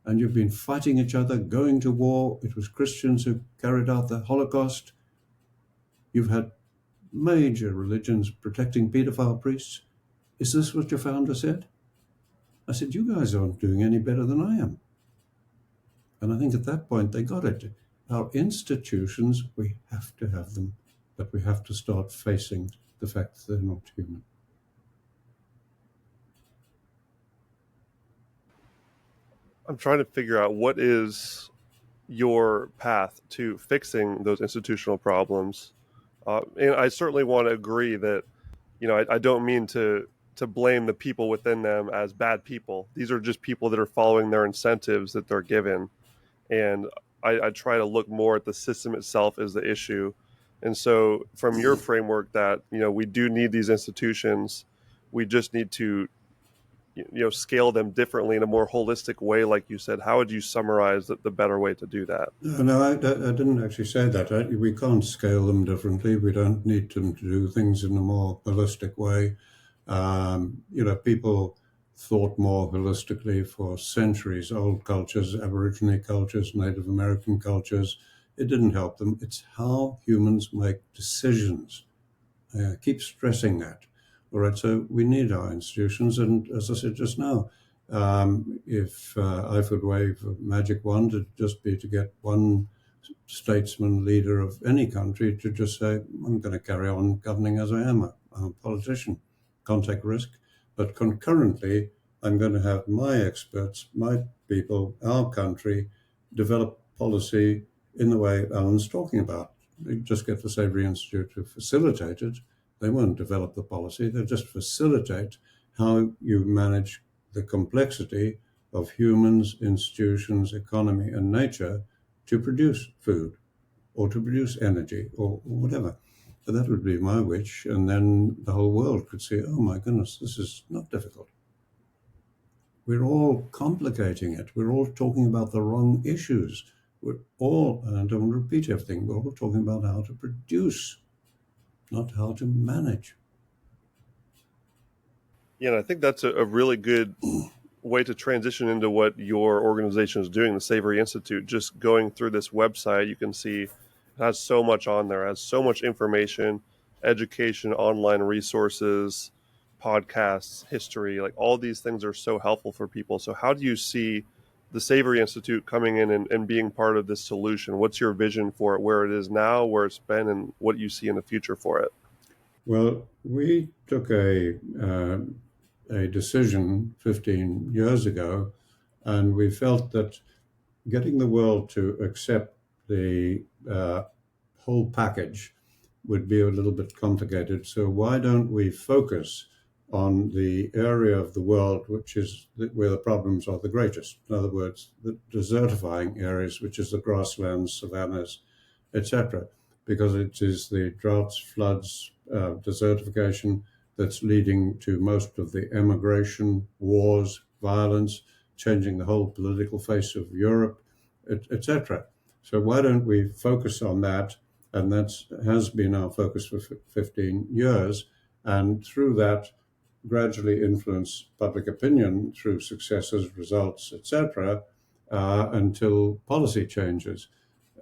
and you've been fighting each other, going to war. It was Christians who carried out the Holocaust. You've had major religions protecting pedophile priests. Is this what your founder said? I said, "You guys aren't doing any better than I am." And I think at that point they got it. Our institutions, we have to have them, but we have to start facing the fact that they're not human.
I'm trying to figure out what is your path to fixing those institutional problems. And I certainly want to agree that, I don't mean to blame the people within them as bad people. These are just people that are following their incentives that they're given. And I try to look more at the system itself as the issue. And so from your framework that, we do need these institutions, we just need to scale them differently in a more holistic way, like you said. How would you summarize the better way to do that?
No, I didn't actually say that. We can't scale them differently. We don't need them to do things in a more holistic way. People thought more holistically for centuries. Old cultures, Aborigine cultures, Native American cultures, it didn't help them. It's how humans make decisions. I keep stressing that. All right, so we need our institutions. And as I said just now, If I could wave a magic wand, it'd just be to get one statesman, leader of any country, to just say, I'm going to carry on governing as I am. I'm a politician, can't take risk. But concurrently, I'm going to have my experts, my people, our country, develop policy in the way Allan's talking about. You just get the Savory Institute to facilitate it. They won't develop the policy, they'll just facilitate how you manage the complexity of humans, institutions, economy, and nature to produce food or to produce energy or whatever. So that would be my wish. And then the whole world could see, oh my goodness, this is not difficult. We're all complicating it. We're all talking about the wrong issues. We're all, and I don't want to repeat everything, we're all talking about how to produce, not how to manage.
Yeah, and I think that's a really good way to transition into what your organization is doing, the Savory Institute. Just going through this website, you can see it has so much on there, it has so much information, education, online resources, podcasts, history, like all these things are so helpful for people. So how do you see the Savory Institute coming in and being part of this solution? What's your vision for it, where it is now, where it's been, and what you see in the future for it?
Well, we took a decision 15 years ago, and we felt that getting the world to accept the whole package would be a little bit complicated. So why don't we focus on the area of the world which is where the problems are the greatest? In other words, the desertifying areas, which is the grasslands, savannas, etc., because it is the droughts, floods, desertification that's leading to most of the emigration, wars, violence, changing the whole political face of Europe, etc. So why don't we focus on that? And that has been our focus for 15 years. And through that, gradually influence public opinion through successes, results, etc., until policy changes.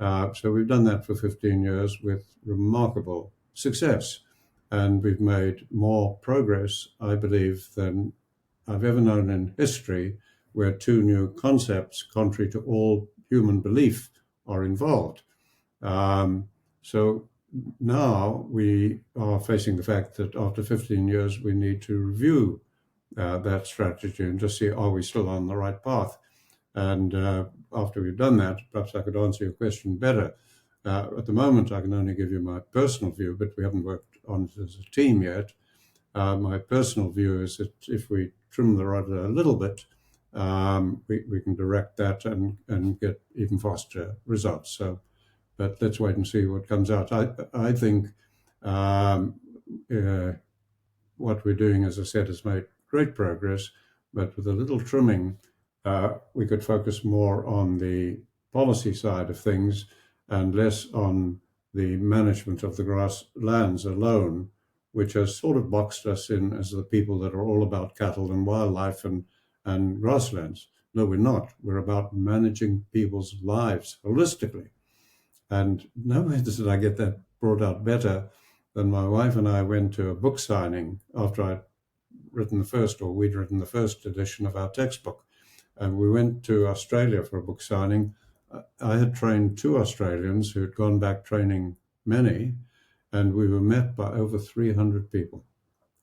So we've done that for 15 years with remarkable success. And we've made more progress, I believe, than I've ever known in history, where two new concepts, contrary to all human belief, are involved. So now we are facing the fact that after 15 years, we need to review that strategy and just see, are we still on the right path? And after we've done that, perhaps I could answer your question better. At the moment, I can only give you my personal view, but we haven't worked on it as a team yet. My personal view is that if we trim the rudder a little bit, we can direct that and get even faster results. So, but let's wait and see what comes out. I think um, what we're doing, as I said, has made great progress, but with a little trimming, we could focus more on the policy side of things and less on the management of the grasslands alone, which has sort of boxed us in as the people that are all about cattle and wildlife and grasslands. No, we're not. We're about managing people's lives holistically. And nowhere did I get that brought out better than my wife and I went to a book signing after I'd written the first, or we'd written the first edition of our textbook. And we went to Australia for a book signing. I had trained two Australians who had gone back training many, and we were met by over 300 people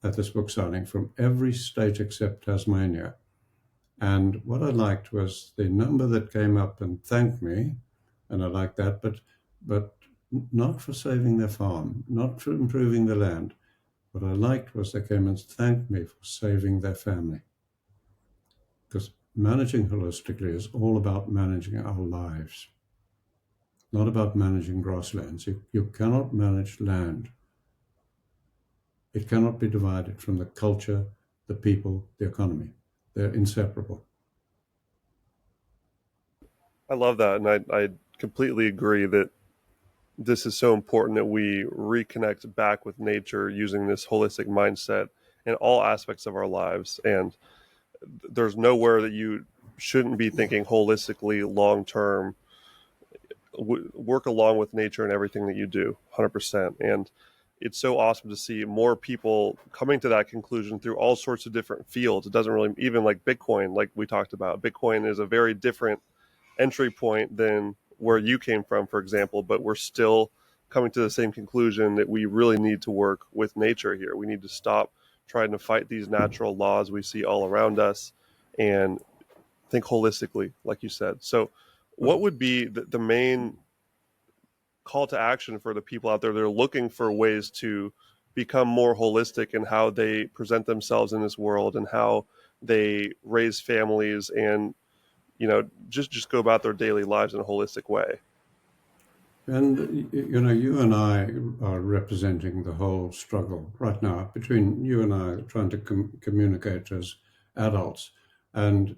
at this book signing from every state except Tasmania. And what I liked was the number that came up and thanked me, and I liked that, but not for saving their farm, not for improving the land. What I liked was they came and thanked me for saving their family. Because managing holistically is all about managing our lives, not about managing grasslands. You cannot manage land. It cannot be divided from the culture, the people, the economy. They're inseparable.
I love that, and I completely agree that this is so important that we reconnect back with nature using this holistic mindset in all aspects of our lives. And there's nowhere that you shouldn't be thinking holistically, long term. Work along with nature in everything that you do, 100%. And it's so awesome to see more people coming to that conclusion through all sorts of different fields. It doesn't really, even like Bitcoin, like we talked about. Bitcoin is a very different entry point than where you came from, for example, but we're still coming to the same conclusion that we really need to work with nature here. We need to stop trying to fight these natural laws we see all around us and think holistically, like you said. So, what would be the main call to action for the people out there that are looking for ways to become more holistic in how they present themselves in this world and how they raise families and just go about their daily lives in a holistic way?
And you and I are representing the whole struggle right now between you and I trying to communicate as adults. And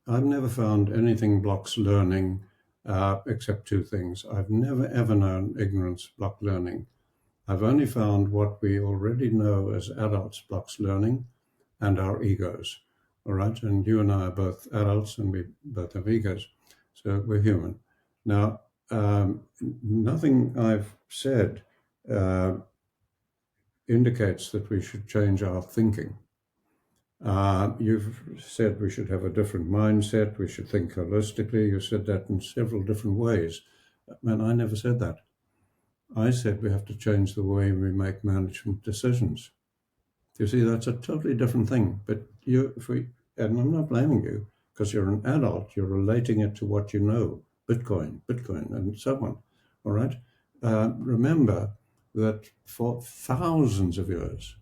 I've never found anything blocks learning except two things. I've never ever known ignorance block learning. I've only found what we already know as adults blocks learning, and our egos. All right. And you and I are both adults and we both have egos. So we're human. Now, nothing I've said indicates that we should change our thinking. You've said we should have a different mindset, we should think holistically. You said that in several different ways. Man, I never said that. I said we have to change the way we make management decisions. You see, that's a totally different thing. But and I'm not blaming you because you're an adult, you're relating it to what you know. Bitcoin, and so on. All right. Remember that for thousands of years,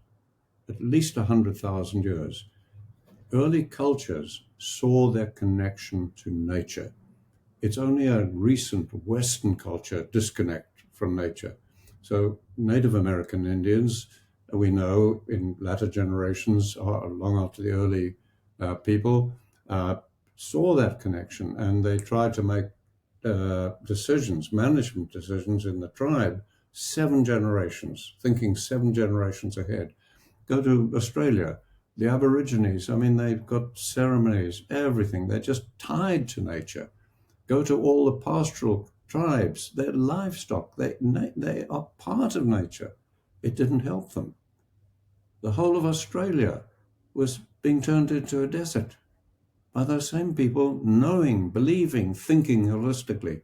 at least 100,000 years, early cultures saw their connection to nature. It's only a recent Western culture disconnect from nature. So Native American Indians, we know in latter generations, long after the early people, saw that connection, and they tried to make management decisions in the tribe, 7 generations, thinking 7 generations ahead. Go to Australia, the Aborigines, I mean, they've got ceremonies, everything. They're just tied to nature. Go to all the pastoral tribes, their livestock, they are part of nature. It didn't help them. The whole of Australia was being turned into a desert by those same people knowing, believing, thinking holistically.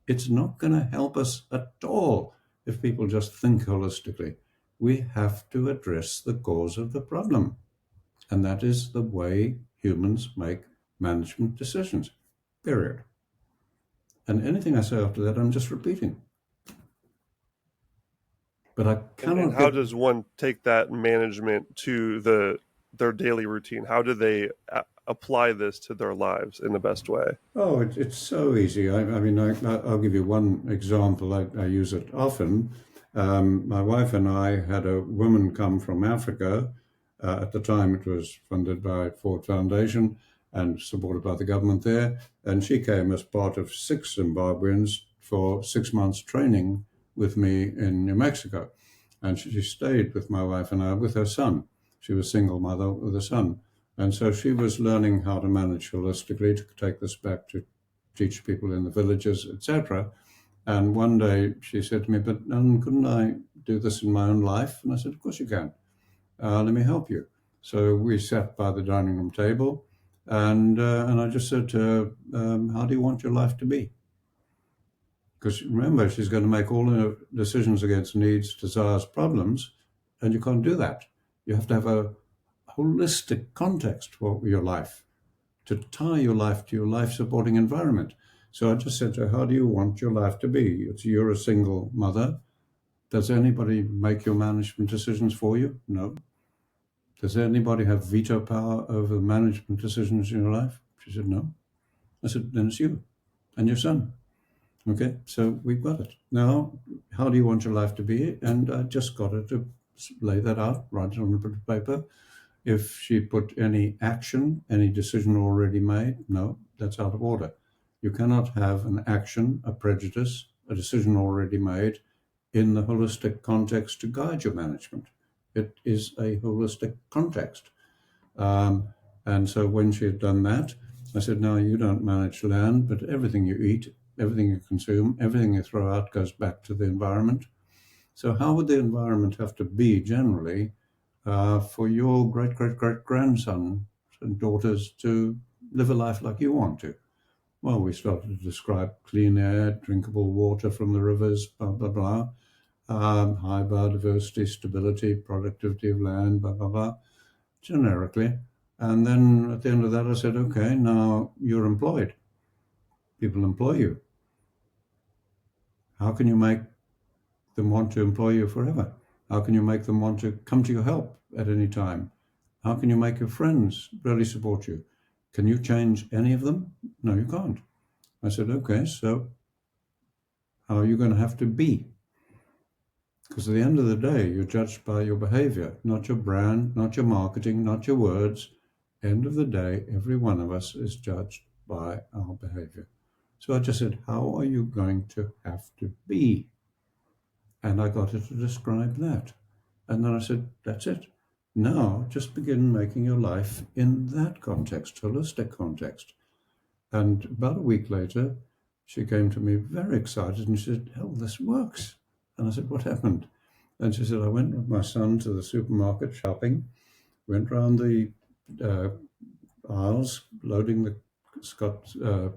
It's not going to help us at all if people just think holistically. We have to address the cause of the problem. And that is the way humans make management decisions, period. And anything I say after that, I'm just repeating. But I
And
cannot
how
get.
does one take that management to their daily routine? How do they apply this to their lives in the best way?
Oh, it's so easy. I'll give you one example. I use it often. My wife and I had a woman come from Africa. At the time, it was funded by Ford Foundation and supported by the government there. And she came as part of 6 Zimbabweans for 6 months training with me in New Mexico. And she stayed with my wife and I with her son. She was a single mother with a son. And so she was learning how to manage holistically, to take this back to teach people in the villages, etc. And one day she said to me, "But couldn't I do this in my own life?" And I said, "Of course you can. Let me help you." So we sat by the dining room table, and I just said to her, "How do you want your life to be?" Because remember, she's going to make all her decisions against needs, desires, problems, and you can't do that. You have to have a holistic context for your life, to tie your life to your life supporting environment. So I just said to her, "How do you want your life to be? You're a single mother. Does anybody make your management decisions for you? No. Does anybody have veto power over management decisions in your life?" She said, "No." I said, "Then it's you and your son." Okay, so we've got it. Now, how do you want your life to be? And I just got her to lay that out, write it on a bit of paper. If she put any action, any decision already made, no, that's out of order. You cannot have an action, a prejudice, a decision already made in the holistic context to guide your management. It is a holistic context. And so when she had done that, I said, "No, you don't manage land, but everything you eat, everything you consume, everything you throw out goes back to the environment. So how would the environment have to be generally for your great great great grandson and daughters to live a life like you want to? Well, we started to describe clean air, drinkable water from the rivers, blah blah blah, high biodiversity, stability, productivity of land, blah blah blah, generically. And then at the end of that, I said, okay, now you're employed. People employ you. How can you make them want to employ you forever? How can you make them want to come to your help at any time? How can you make your friends really support you? Can you change any of them? No, you can't. I said, okay, so how are you going to have to be? Because at the end of the day, you're judged by your behavior, not your brand, not your marketing, not your words. End of the day, every one of us is judged by our behavior. So I just said, how are you going to have to be? And I got her to describe that. And then I said, that's it. Now just begin making your life in that context, holistic context. And about a week later, she came to me very excited and she said, hell, this works. And I said, what happened? And she said, I went with my son to the supermarket shopping, went round the uh, aisles, loading the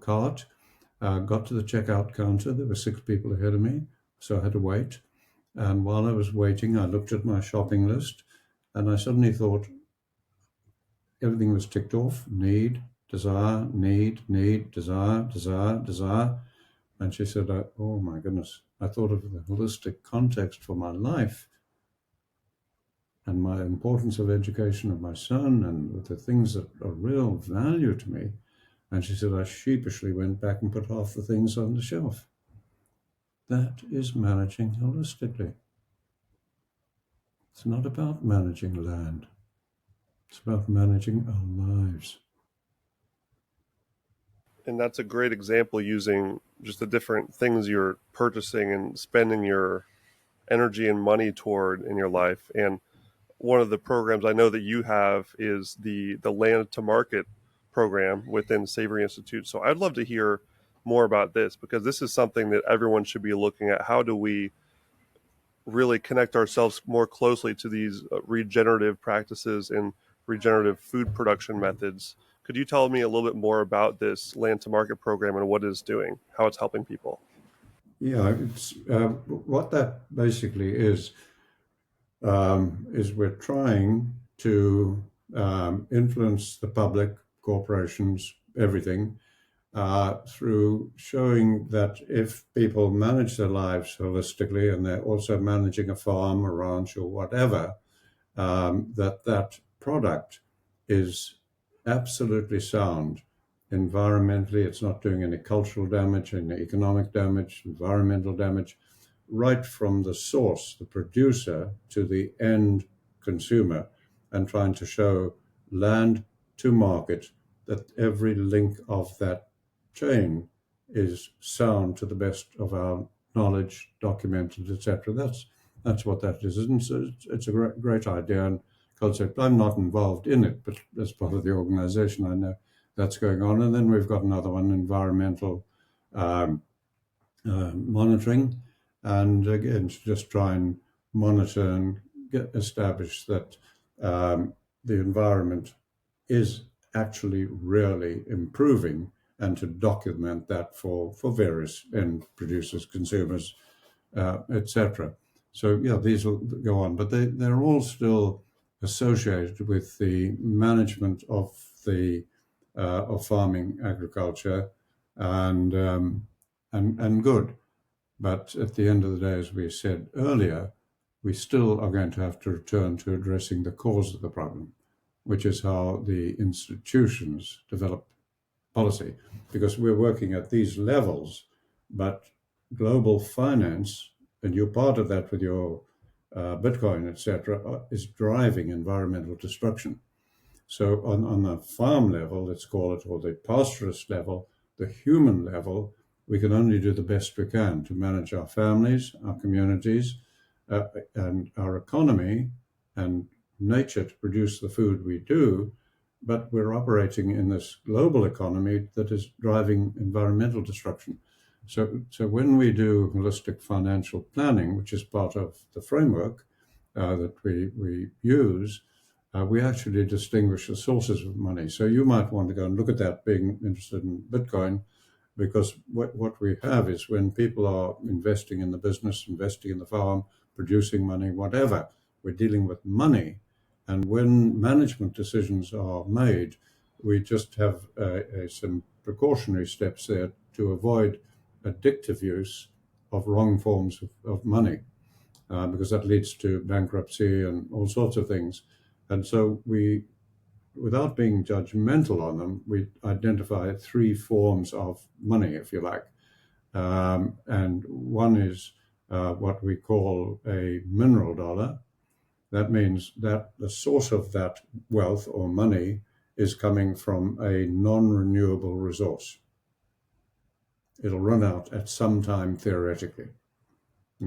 cart, got to the checkout counter. There were 6 people ahead of me, so I had to wait. And while I was waiting, I looked at my shopping list and I suddenly thought everything was ticked off: need, desire, need, desire, desire, desire. And she said, oh my goodness, I thought of the holistic context for my life and my importance of education of my son and the things that are real value to me. And she said, I sheepishly went back and put half the things on the shelf. That is managing holistically. It's not about managing land. It's about managing our lives.
And that's a great example, using just the different things you're purchasing and spending your energy and money toward in your life. And one of the programs I know that you have is the land to market program within Savory Institute. So I'd love to hear more about this, because this is something that everyone should be looking at. How do we really connect ourselves more closely to these regenerative practices and regenerative food production methods? Could you tell me a little bit more about this land to market program and what it's doing, how it's helping people?
Yeah, it's what that basically is we're trying to influence the public, corporations, everything, through showing that if people manage their lives holistically and they're also managing a farm, a ranch, or whatever, that product is absolutely sound. Environmentally, it's not doing any cultural damage, any economic damage, environmental damage, right from the source, the producer, to the end consumer, and trying to show land to market, that every link of that chain is sound to the best of our knowledge, documented, etc. That's what that is. And so it's a great idea and concept. I'm not involved in it, but as part of the organization, I know that's going on. And then we've got another one, environmental um, monitoring, and again, to just try and monitor and establish that the environment is actually really improving, and to document that for various end producers, consumers, etc. So yeah, these will go on, but they're all still associated with the management of the of farming agriculture and and good. But at the end of the day, as we said earlier, we still are going to have to return to addressing the cause of the problem, which is how the institutions develop policy, because we're working at these levels, but global finance, and you're part of that with your Bitcoin, etc., is driving environmental destruction. So on the farm level, let's call it, or the pastoralist level, the human level, we can only do the best we can to manage our families, our communities, and our economy and nature to produce the food we do. But we're operating in this global economy that is driving environmental destruction. So when we do holistic financial planning, which is part of the framework that we use, we actually distinguish the sources of money. So you might want to go and look at that, being interested in Bitcoin, because what we have is when people are investing in the business, investing in the farm, producing money, whatever, we're dealing with money. And when management decisions are made, we just have some precautionary steps there to avoid addictive use of wrong forms of money, because that leads to bankruptcy and all sorts of things. And so we, without being judgmental on them, we identify three forms of money, if you like. And one is what we call a mineral dollar. That means that the source of that wealth or money is coming from a non-renewable resource. It'll run out at some time theoretically.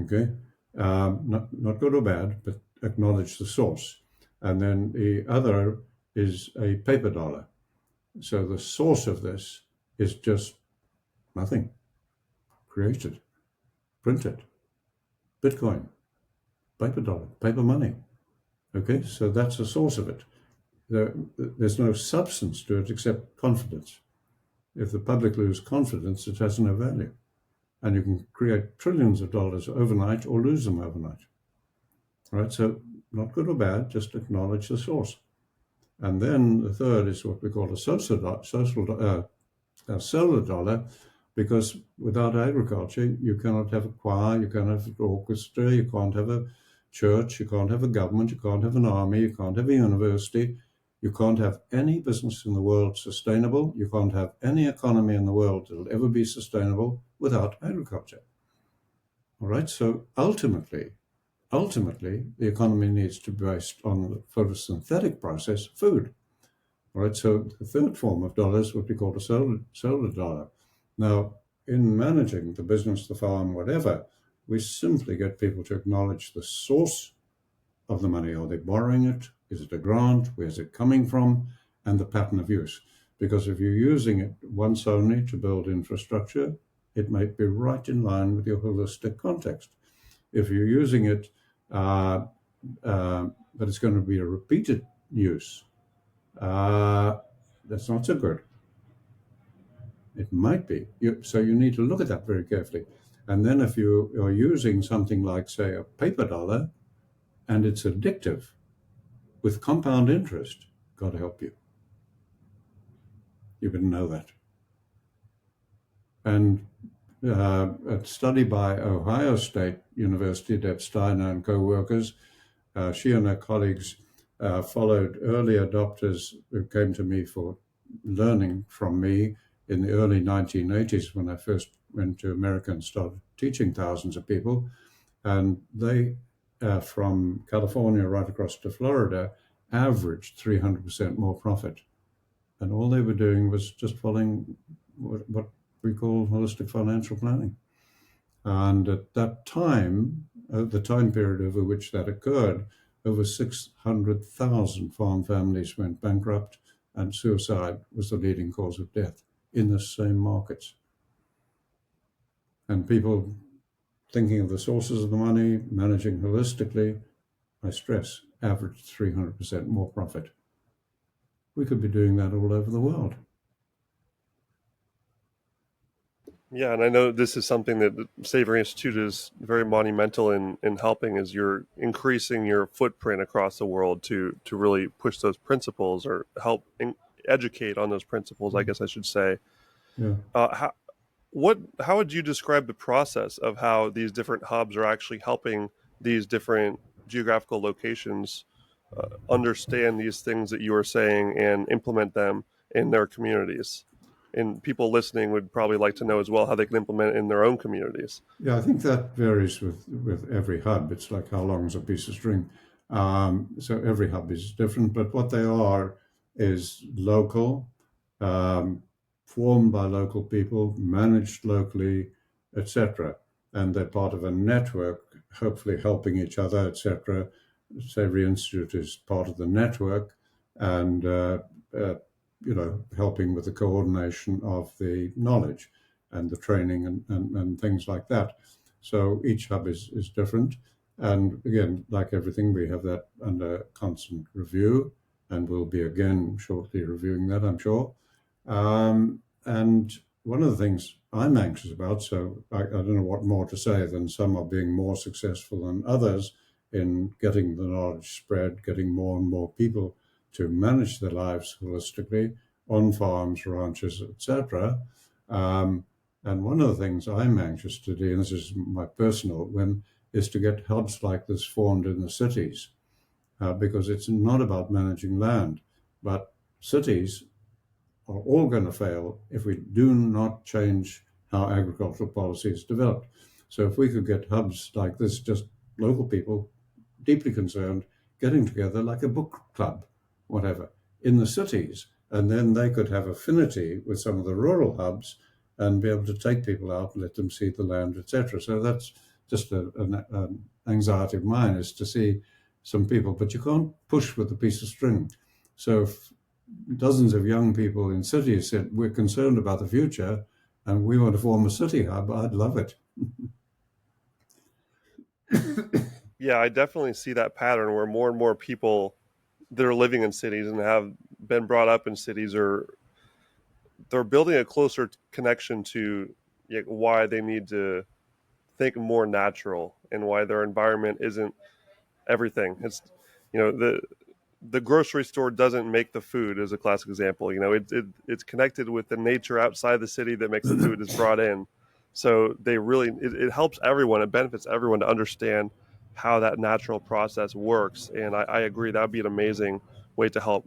Okay, not good or bad, but acknowledge the source. And then the other is a paper dollar. So the source of this is just nothing, created, printed, Bitcoin, paper dollar, paper money. Okay, so that's the source of it. There's no substance to it except confidence. If the public lose confidence, it has no value. And you can create trillions of dollars overnight or lose them overnight. All right, so not good or bad, just acknowledge the source. And then the third is what we call a solar dollar, because without agriculture, you cannot have a choir, you can't have an orchestra, you can't have a church, you can't have a government, you can't have an army, you can't have a university, you can't have any business in the world sustainable, you can't have any economy in the world that will ever be sustainable without agriculture. All right, so ultimately, the economy needs to be based on the photosynthetic process, food. All right, so the third form of dollar is what we call a solar dollar. Now, in managing the business, the farm, whatever, we simply get people to acknowledge the source of the money. Are they borrowing it? Is it a grant? Where's it coming from? And the pattern of use. Because if you're using it once only to build infrastructure, it might be right in line with your holistic context. If you're using it, but it's going to be a repeated use, that's not so good. It might be. So you need to look at that very carefully. And then if you are using something like, say, a paper dollar, and it's addictive with compound interest, God help you. You didn't know that. And a study by Ohio State University, Deb Steiner and co-workers, she and her colleagues followed early adopters who came to me for learning from me in the early 1980s when I first went to America and started teaching thousands of people. And they, from California right across to Florida, averaged 300% more profit. And all they were doing was just following what we call holistic financial planning. And at that time, the time period over which that occurred, over 600,000 farm families went bankrupt, and suicide was the leading cause of death in the same markets. And people thinking of the sources of the money, managing holistically, I stress, averaged 300% more profit. We could be doing that all over the world.
Yeah, and I know this is something that the Savory Institute is very monumental in helping, is you're increasing your footprint across the world to really push those principles or help educate on those principles, I guess I should say.
Yeah.
How would you describe the process of how these different hubs are actually helping these different geographical locations understand these things that you are saying and implement them in their communities? And people listening would probably like to know as well how they can implement it in their own communities.
Yeah, I think that varies with every hub. It's like how long is a piece of string. So every hub is different, but what they are is local, um, formed by local people, managed locally, etc. And they're part of a network, hopefully helping each other, etc. Savory Institute is part of the network, and helping with the coordination of the knowledge. and the training and things like that. So each hub is different. And again, like everything, we have that under constant review, and we'll be again shortly reviewing that, I'm sure. And one of the things I'm anxious about, so I don't know what more to say than some are being more successful than others in getting the knowledge spread, getting more and more people to manage their lives holistically on farms, ranches, etc. And one of the things I'm anxious to do, and this is my personal one, is to get hubs like this formed in the cities, because it's not about managing land, but cities are all going to fail if we do not change how agricultural policy is developed. So if we could get hubs like this, just local people, deeply concerned, getting together like a book club, whatever, in the cities, and then they could have affinity with some of the rural hubs and be able to take people out and let them see the land, etc. So that's just an anxiety of mine, is to see some people, but you can't push with a piece of string. So if dozens of young people in cities said, we're concerned about the future and we want to form a city hub, I'd love it.
Yeah, I definitely see that pattern where more and more people that are living in cities and have been brought up in cities are they're building a closer connection to why they need to think more natural and why their environment isn't everything. It's the grocery store doesn't make the food is a classic example. It's connected with the nature outside the city that makes the food is brought in. So they really it helps everyone. It benefits everyone to understand how that natural process works. And I agree that would be an amazing way to help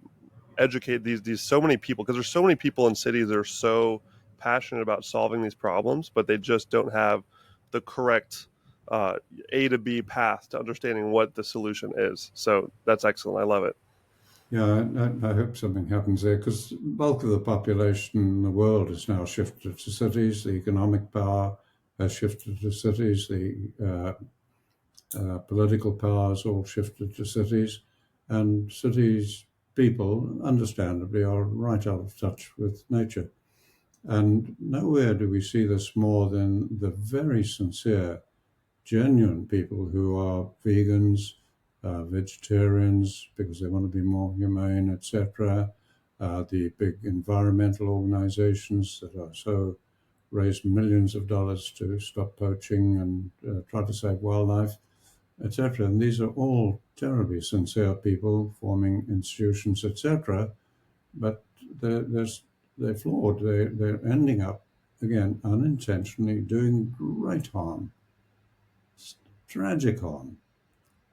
educate these so many people, because there's so many people in cities that are so passionate about solving these problems, but they just don't have the correct A to B path to understanding what the solution is. So that's excellent. I love it.
Yeah, I hope something happens there, because the bulk of the population in the world is now shifted to cities. The economic power has shifted to cities. The political power has all shifted to cities. And cities people, understandably, are right out of touch with nature. And nowhere do we see this more than the very sincere, genuine people who are vegans, vegetarians, because they want to be more humane, etc. The big environmental organizations that are so raise millions of dollars to stop poaching and try to save wildlife, etc. And these are all terribly sincere people forming institutions, etc. But they're flawed. They're ending up, again, unintentionally doing great harm, tragic harm.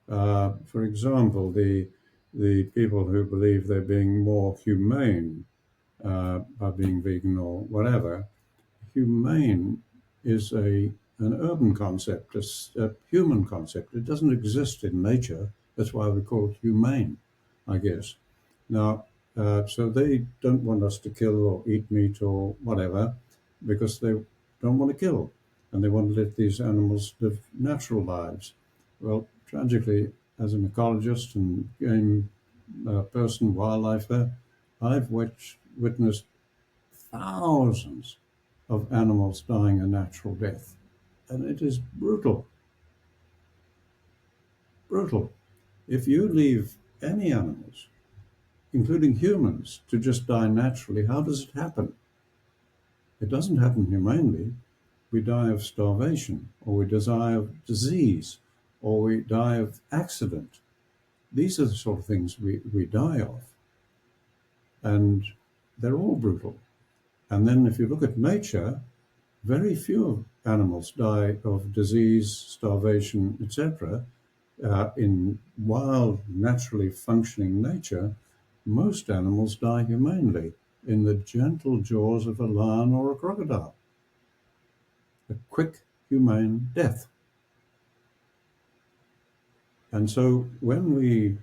For example, the people who believe they're being more humane by being vegan or whatever, humane is an urban concept, a human concept. It doesn't exist in nature. That's why we call it humane, I guess. Now, so they don't want us to kill or eat meat or whatever, because they don't want to kill, and they want to let these animals live natural lives. Well, tragically, as an ecologist and game person, wildlifer, I've witnessed thousands of animals dying a natural death. And it is brutal, brutal. If you leave any animals, including humans, to just die naturally, how does it happen? It doesn't happen humanely. We die of starvation, or we die of disease, or we die of accident. These are the sort of things we die of. And they're all brutal. And then if you look at nature, very few animals die of disease, starvation, etc. In wild, naturally functioning nature, most animals die humanely in the gentle jaws of a lion or a crocodile. A quick, humane death. And so when we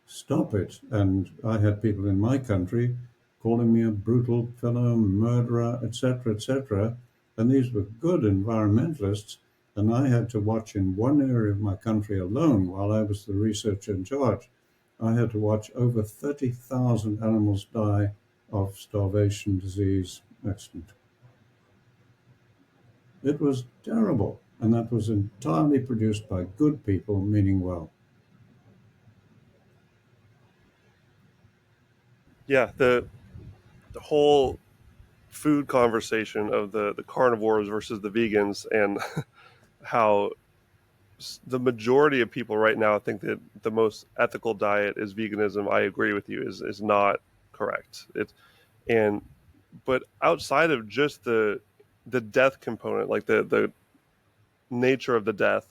stop it, and I had people in my country calling me a brutal fellow, murderer, etc., etc., and these were good environmentalists, and I had to watch in one area of my country alone, while I was the researcher in charge, I had to watch over 30,000 animals die of starvation, disease, accident. It was terrible. And that was entirely produced by good people meaning well.
Yeah, the whole food conversation of the carnivores versus the vegans, and how the majority of people right now think that the most ethical diet is veganism. I agree with you, is not correct. It's and but outside of just the death component, like the nature of the death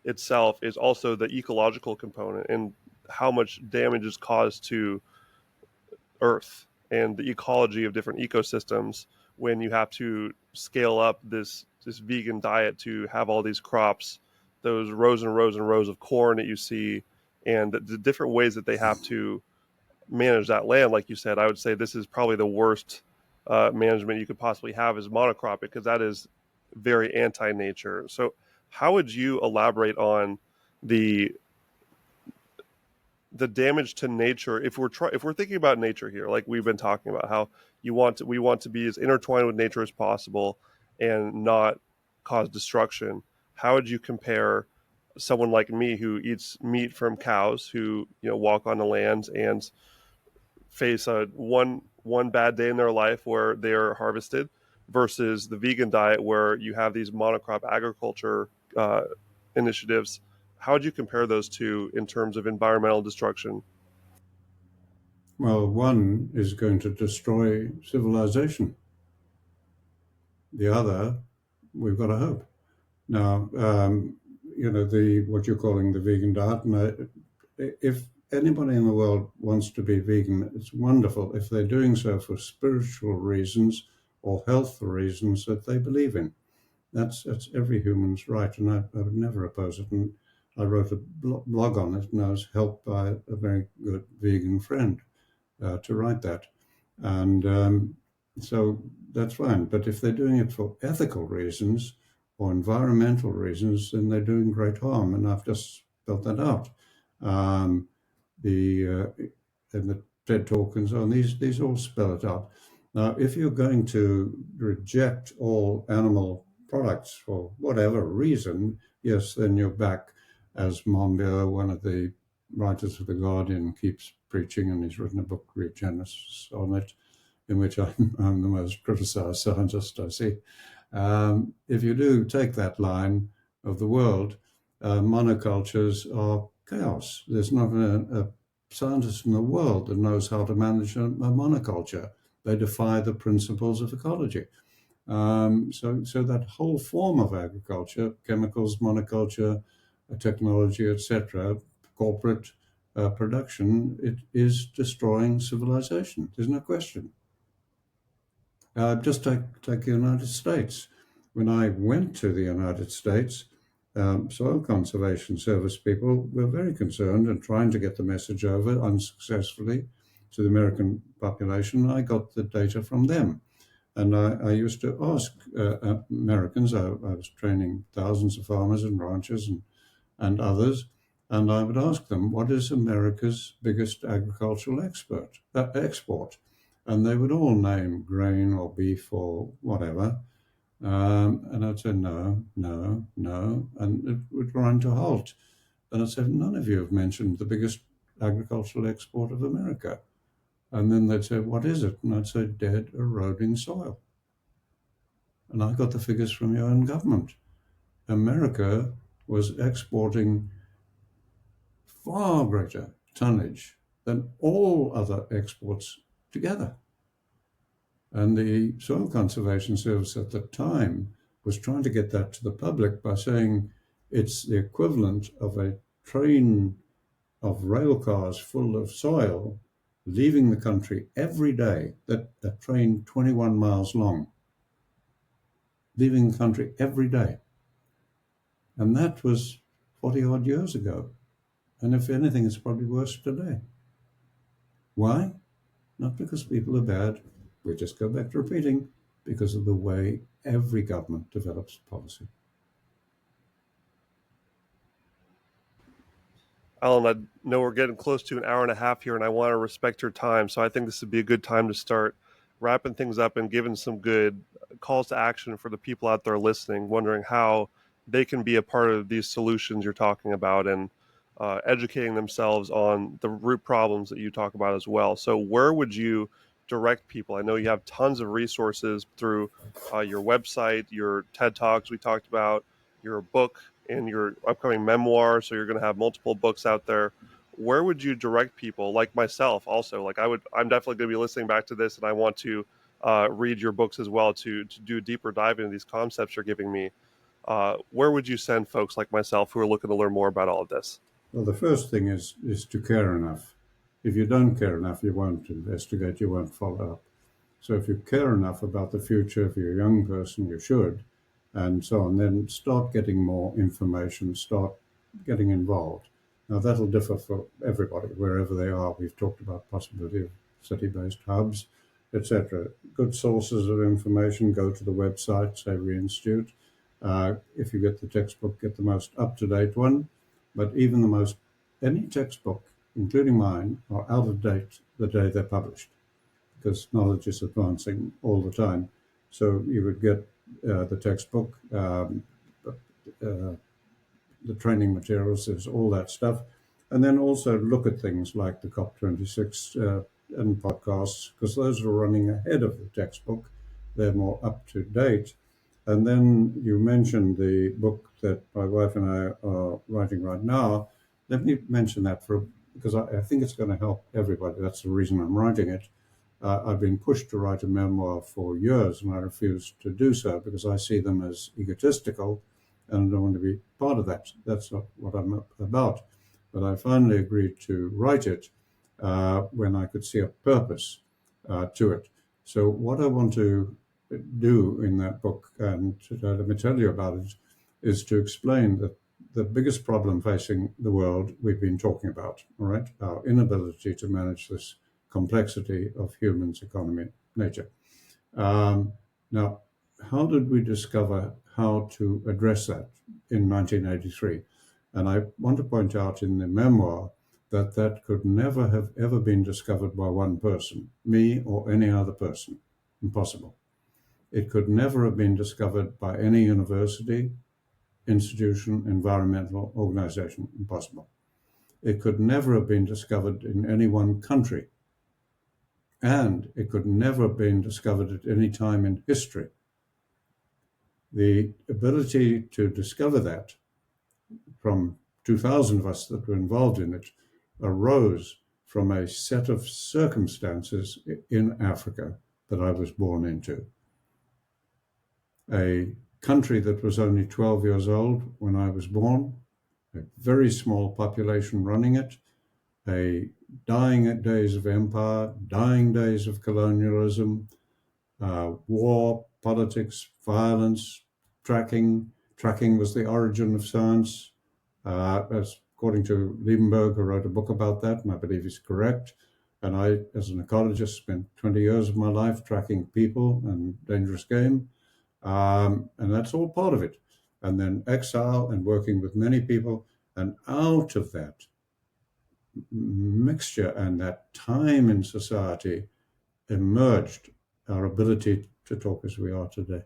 itself, is also the ecological component and how much damage is caused to Earth and the ecology of different ecosystems when you have to scale up this vegan diet to have all these crops, those rows and rows and rows of corn that you see, and the different ways that they have to manage that land. Like you said, I would say this is probably the worst management you could possibly have is monocropic, because that is very anti-nature. So, how would you elaborate on the the damage to nature if we're thinking about nature here, like we've been talking about, how we want to be as intertwined with nature as possible and not cause destruction? How would you compare someone like me who eats meat from cows, who walk on the lands and face a one bad day in their life where they are harvested, versus the vegan diet where you have these monocrop agriculture initiatives? How would you compare those two in terms of environmental destruction?
Well, one is going to destroy civilization. The other, we've got to hope. Now, the what you're calling the vegan diet, and if anybody in the world wants to be vegan, it's wonderful if they're doing so for spiritual reasons or health reasons that they believe in. That's every human's right, and I would never oppose it. And I wrote a blog on it, and I was helped by a very good vegan friend to write that. And so that's fine. But if they're doing it for ethical reasons or environmental reasons, then they're doing great harm. And I've just spelled that out. Um, the and the TED Talk and so on, these all spell it out. Now, if you're going to reject all animal products for whatever reason, yes, then you're back, as Monbiot, one of the writers of The Guardian, keeps preaching, and he's written a book, Regenesis, on it, in which I'm the most criticized scientist I see. If you do take that line of the world, monocultures are chaos. There's not a scientist in the world that knows how to manage a monoculture. They defy the principles of ecology. So that whole form of agriculture, chemicals, monoculture, technology, etc., corporate production, it is destroying civilization. There's no question. Just take the United States. When I went to the United States, Soil Conservation Service people were very concerned and trying to get the message over unsuccessfully to the American population. I got the data from them. And I used to ask Americans, I was training thousands of farmers and ranchers and others, and I would ask them, what is America's biggest agricultural export? And they would all name grain or beef or whatever. And I'd say, no, no, no. And it would grind to a halt. And I'd say, none of you have mentioned the biggest agricultural export of America. And then they'd say, what is it? And I'd say, dead, eroding soil. And I got the figures from your own government. America was exporting far greater tonnage than all other exports together. And the Soil Conservation Service at the time was trying to get that to the public by saying it's the equivalent of a train of rail cars full of soil leaving the country every day, that train 21 miles long, leaving the country every day. And that was 40 odd years ago. And if anything, it's probably worse today. Why? Not because people are bad. We just go back to repeating, because of the way every government develops policy.
Allan, I know we're getting close to an hour and a half here, and I want to respect your time. So I think this would be a good time to start wrapping things up and giving some good calls to action for the people out there listening, wondering how they can be a part of these solutions you're talking about and educating themselves on the root problems that you talk about as well. So, where would you direct people? I know you have tons of resources through your website, your TED Talks we talked about, your book, and your upcoming memoir. So, you're going to have multiple books out there. Where would you direct people, like myself? Also, like I'm definitely going to be listening back to this, and I want to read your books as well to do a deeper dive into these concepts you're giving me. Where would you send folks like myself who are looking to learn more about all of this?
Well, the first thing is to care enough. If you don't care enough, you won't investigate, you won't follow up. So if you care enough about the future, if you're a young person, you should, and so on, then start getting more information, start getting involved. Now, that'll differ for everybody, wherever they are. We've talked about possibility of city-based hubs, etc. Good sources of information, go to the website, Savory Institute. If you get the textbook, get the most up-to-date one. But even any textbook, including mine, are out of date the day they're published because knowledge is advancing all the time. So you would get the textbook, the training materials, there's all that stuff. And then also look at things like the COP26 and podcasts, because those are running ahead of the textbook. They're more up to date. And then you mentioned the book that my wife and I are writing right now. Let me mention that because I think it's going to help everybody. That's the reason I'm writing it. I've been pushed to write a memoir for years, and I refuse to do so because I see them as egotistical, and I don't want to be part of that. That's not what I'm about. But I finally agreed to write it when I could see a purpose to it. So what I want to do in that book, and let me tell you about it, is to explain that the biggest problem facing the world we've been talking about, all right, our inability to manage this complexity of humans, economy, nature. Now, how did we discover how to address that in 1983? And I want to point out in the memoir that could never have ever been discovered by one person, me or any other person. Impossible. It could never have been discovered by any university, institution, environmental organization. Impossible. It could never have been discovered in any one country. And it could never have been discovered at any time in history. The ability to discover that from 2,000 of us that were involved in it arose from a set of circumstances in Africa that I was born into. A country that was only 12 years old when I was born, a very small population running it, a dying days of empire, dying days of colonialism, war, politics, violence, tracking. Tracking was the origin of science. As according to Liebenberg, who wrote a book about that, and I believe he's correct. And I, as an ecologist, spent 20 years of my life tracking people and dangerous game. And that's all part of it. And then exile and working with many people. And out of that mixture and that time in society emerged our ability to talk as we are today.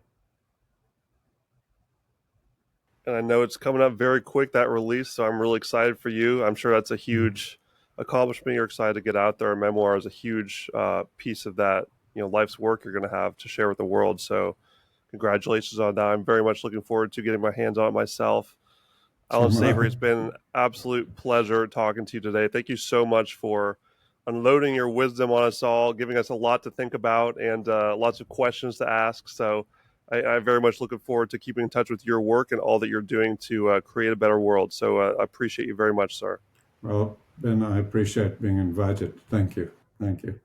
And I know it's coming up very quick, that release, so I'm really excited for you. I'm sure that's a huge accomplishment. You're excited to get out there. A memoir is a huge piece of that, life's work you're going to have to share with the world. So congratulations on that. I'm very much looking forward to getting my hands on it myself. Allan Savory, it's been an absolute pleasure talking to you today. Thank you so much for unloading your wisdom on us all, giving us a lot to think about and lots of questions to ask. So I'm very much looking forward to keeping in touch with your work and all that you're doing to create a better world. So I appreciate you very much, sir.
Well, Ben, I appreciate being invited. Thank you. Thank you.